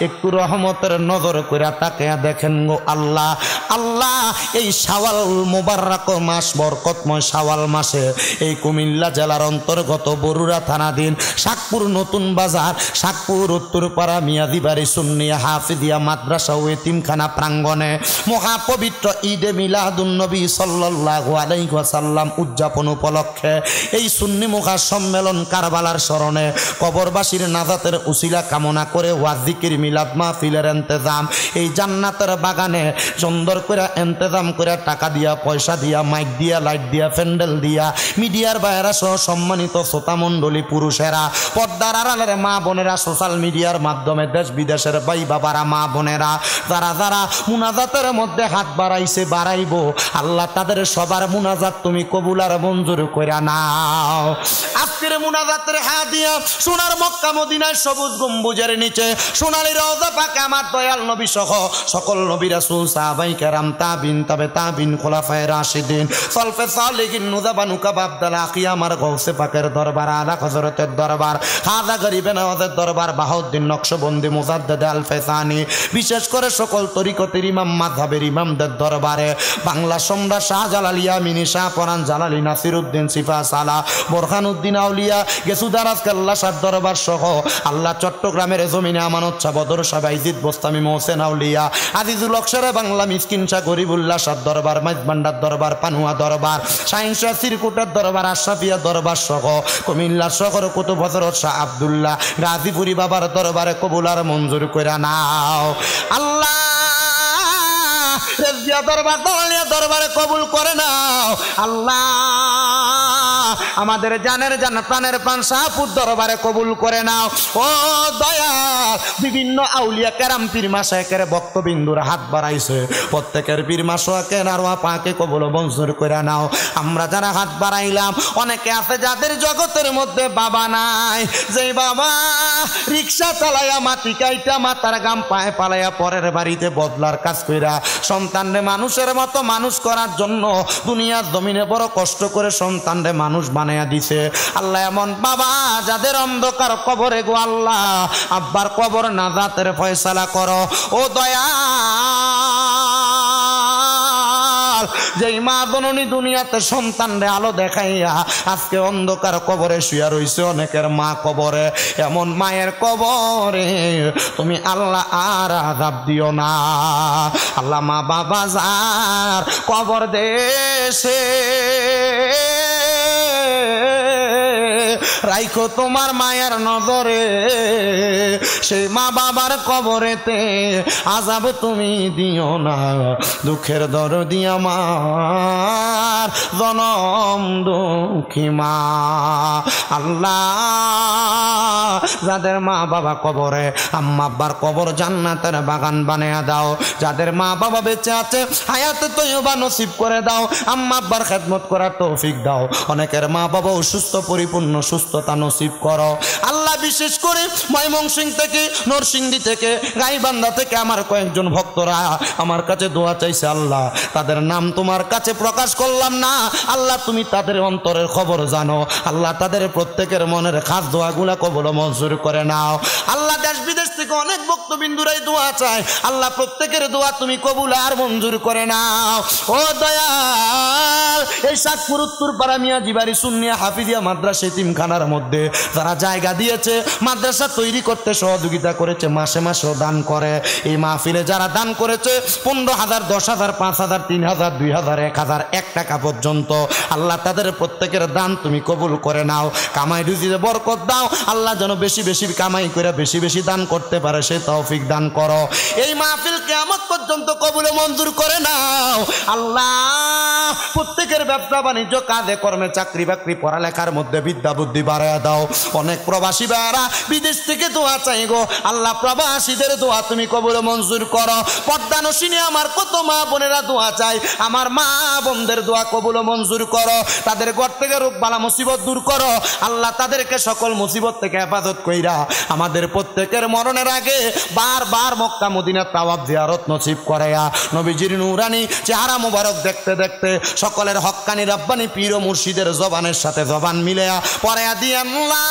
S1: একটু রহমতের নজর করে তাকিয়া দেখেন গো আল্লাহ। আল্লাহ, এই শাওয়াল মুবারক মাস, বরকতময় শাওয়াল মাসে এই কুমিল্লা জেলার অন্তর্গত বরুড়া থানাধীন শাকপুর নতুন বাজার, শাকপুর উত্তরপাড়া মিয়াদিবাড়ি সুন্নিয়া হাফিজিয়া মাদ্রাসা ও এতিমখানা প্রাঙ্গণে মহাপবিত্র ঈদে মিলাদুন নবী সাল্লাল্লাহু আলাইহি ওয়াসাল্লাম উদযাপন উপলক্ষে এই সুন্নি মুখা সম্মেলন কারবালার স্মরণে কবরবাসীর নাজাতের উসিলা কামনা করে ওয়াজ জিকির মিলাদ মাহফিলের ইন্তজাম এই জান্নাতের বাগানে সুন্দর করে ইন্তজাম করে টাকা দিয়া, পয়সা দিয়া, মাইক দিয়া, লাইট দিয়া, প্যান্ডেল দিয়া, মিডিয়ার বাইরা সহ সম্মানিত শ্রোতা মণ্ডলী, পুরুষেরা, পর্দার আড়ালের মা বোনেরা, সোশ্যাল মিডিয়ার মাধ্যমে দেশ বিদেশের ভাই বাবারা, মা বোনেরা, যারা যারা মুনাজাতের মধ্যে হাত বাড়াইছে, বাড়াইবো, আল্লাহ তাদের সবার মুনাজাত তুমি কবুল আর মঞ্জুর করে নাও। আজকের মুনাজাতের হাদিয়া সোনার মক্কা মদিনার সবুজ গম্বুজের নিচে সোনালী রওজা পাকে আমার দয়াল নবী সহ সকল নবী রাসূল, সাহাবায়ে কেরাম, তাবিন, তবে তাবিন, খোলাফায়ে রাশিদিন, সলফে সালেহিন, নুজাবা নুকাবা, আব্দাল আকিয়া, আমার গৌসে পাকের দরবার, আলা হযরতের দরবার, খাজা গরিবে নওয়াজের দরবার, বাহাউদ্দিন নকশবন্দি, মুজাদ্দিদ আল ফেসানি, বিশেষ করে সকল তরিকতের ইমাম, মাযহাবের ইমামদের দরবারে, বাংলা সম্রাট শাহজালাল, ইয়ামিনী, শাহপরান, জালালী, নাসিরউদ্দিন, সিফা সালাহ, বোরহানউদ্দিন আউলিয়া, গেসুদারাজ কেল্লা শাহ দরবার সহ আল্লাহ চট্টগ্রামের জমিনে আমানত শাহ, বদর শাহ, বাইজিদ বোস্তামি, মোহসেন আউলিয়া, আজিজুল অক্ষরে বাংলা, মিসকিন শাহ, গরিবুল্লাহ শাহ দরবার, মাইজবান্ডার দরবার, পানুয়া দরবার, শাহিন শাহ সিরকুটের দরবার, আশরাফিয়া দরবার সহ কুমিল্লা শহর কুতুব হযরত শাহ আব্দুল্লাহ গাজীপুরি বাবার দরবারে কবুল আর মঞ্জুর করে নাও আল্লাহ। রেজিয়া দরবার, দলিয়া দরবারে কবুল করে নাও আল্লাহ। আমাদের জানের জান, প্রাণের প্রাণ শাহপুর দরবারে কবুল করে নাও ও দয়াল। বিভিন্ন আউলিয়া কেরাম, পীর মাশায়েখের বক্তবিন্দুর হাত বাড়াইছে, প্রত্যেকের পীর মাশায়েখের আরওয়াহ পাকে কবুল মঞ্জুর করে নাও। আমরা যারা হাত বাড়াইলাম, অনেকে আছে যাদের জগতের মধ্যে বাবা নাই, যেই বাবা রিক্সা চালাইয়া, মাটি কাইটা, মাথার গাম পায়ে পালাইয়া, পরের বাড়িতে বদলার কাজ কইরা সন্তানরে মানুষের মতো মানুষ করার জন্য দুনিয়ার জমিনে বড় কষ্ট করে সন্তানরে মানুষ বানাইয়া দিছে। আল্লাহ, এমন বাবা যাদের অন্ধকার কবরে গো আল্লাহ, আব্বার কবর নাজাতের ফয়সালা করো ও দয়াল। যেই মা জননী দুনিয়াতে সন্তানরে আলো দেখাইয়া আজকে অন্ধকার কবরে শুয়া রইছে, অনেকের মা কবরে, এমন মায়ের কবরে তুমি আল্লাহ আর আযাব দিও না আল্লাহ। মা বাবা যার কবর দেশে রাইখো তোমার মায়ের নজরে, সেই মা বাবার কবরেতে আযাব তুমি দিও না। দুঃখের দরদি আমার জনম দুঃখী মা আল্লাহ। যাদের মা বাবা কবরে, আম্মা আব্বার কবর জান্নাতের বাগান বানিয়ে দাও। যাদের মা বাবা বেঁচে আছে, হায়াতে তয়্যিবা নসিব করে দাও। আম্মা আব্বার খেদমত করার তৌফিক দাও। অনেকের মা বাবা অসুস্থ, পরিপূর্ণ সুস্থতা নসিব করো আল্লাহ। বিশেষ করে ময়মনসিংহ থেকে, নরসিংদী থেকে, গাইবান্ধা থেকে আমার কয়েকজন ভক্তরা আমার কাছে দোয়া চাইছে আল্লাহ। তাদের নাম তোমার কাছে প্রকাশ করলাম না আল্লাহ, তুমি তাদের অন্তরের খবর জানো আল্লাহ। তাদের প্রত্যেকের মনের খাস দোয়াগুলা কবুল মঞ্জুর করে নাও আল্লাহ। দেশ বিদেশ থেকে অনেক ভক্তবিন্দুরাই দোয়া চায় আল্লাহ, প্রত্যেকের দোয়া তুমি কবুল আর মঞ্জুর করে নাও ও দয়াল। এই শাকপুর উত্তরপাড়া মিয়াজিবাড়ি সুন্নিয়া হাফিজিয়া মাদ্রাসা এতিমখানার মধ্যে যারা জায়গা দিয়েছে, মাদ্রাসা তৈরি করতে সহযোগিতা করেছে, মাসে মাসেও দান করে, এই মাহফিলে যারা দান করেছে 15,000, 10,000, 5,000, 3,000, 2,000, 1,000, 1 টাকা পর্যন্ত আল্লাহ, তাদের প্রত্যেকের দান তুমি কবুল করে নাও। কামাই রুজিতে বরকত দাও আল্লাহ, যেন বেশি বেশি কামাই করে বেশি বেশি দান করতে পারে সে তৌফিক দান করো। এই মাহফিল কিয়ামত পর্যন্ত কবুল মঞ্জুর করে নাও আল্লাহ। প্রত্যেকের ব্যবসা বাণিজ্য, কাজে কর্মে, চাকরি বাকরি, পড়ালেখার মধ্যে বিদ্যা বুদ্ধি বাড়ায়া দাও। অনেক প্রবাসী ভাইরা বিদেশ থেকে দোয়া চাই গো আল্লাহ, প্রবাসীদের দোয়া তুমি কবুল মঞ্জুর করো। পর্দানসিনী আমার কত মা বোনেরা দোয়া চাই, আমার মা বোনদের দোয়া কবুল মঞ্জুর করো। তাদের ঘর থেকে রোগ বালা মুসিবত দূর করো আল্লাহ, তাদেরকে সকল মুসিবত থেকে হেফাজত কইরা আমাদের প্রত্যেকের মরণের আগে বারবার মক্কা মদিনা তাওয়াফ জিয়ারত নসিব করায়া নবীজির নূরানি চেহারা মুবারক দেখতে দেখতে সকলের হক্কানি রব্বানি পীর ও মুর্শিদের জবানের সাথে জবান মিলায়া পড়ায়া দিয়েন লা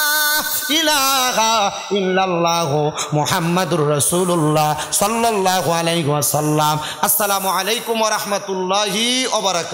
S1: ইলাহা ইল্লাল্লাহু মুহাম্মাদুর রাসূলুল্লাহ সাল্লাল্লাহু আলাইহি ওয়াসাল্লাম। আসসালামু আলাইকুম ওয়া রাহমাতুল্লাহি ওয়া বারাকাতুহু।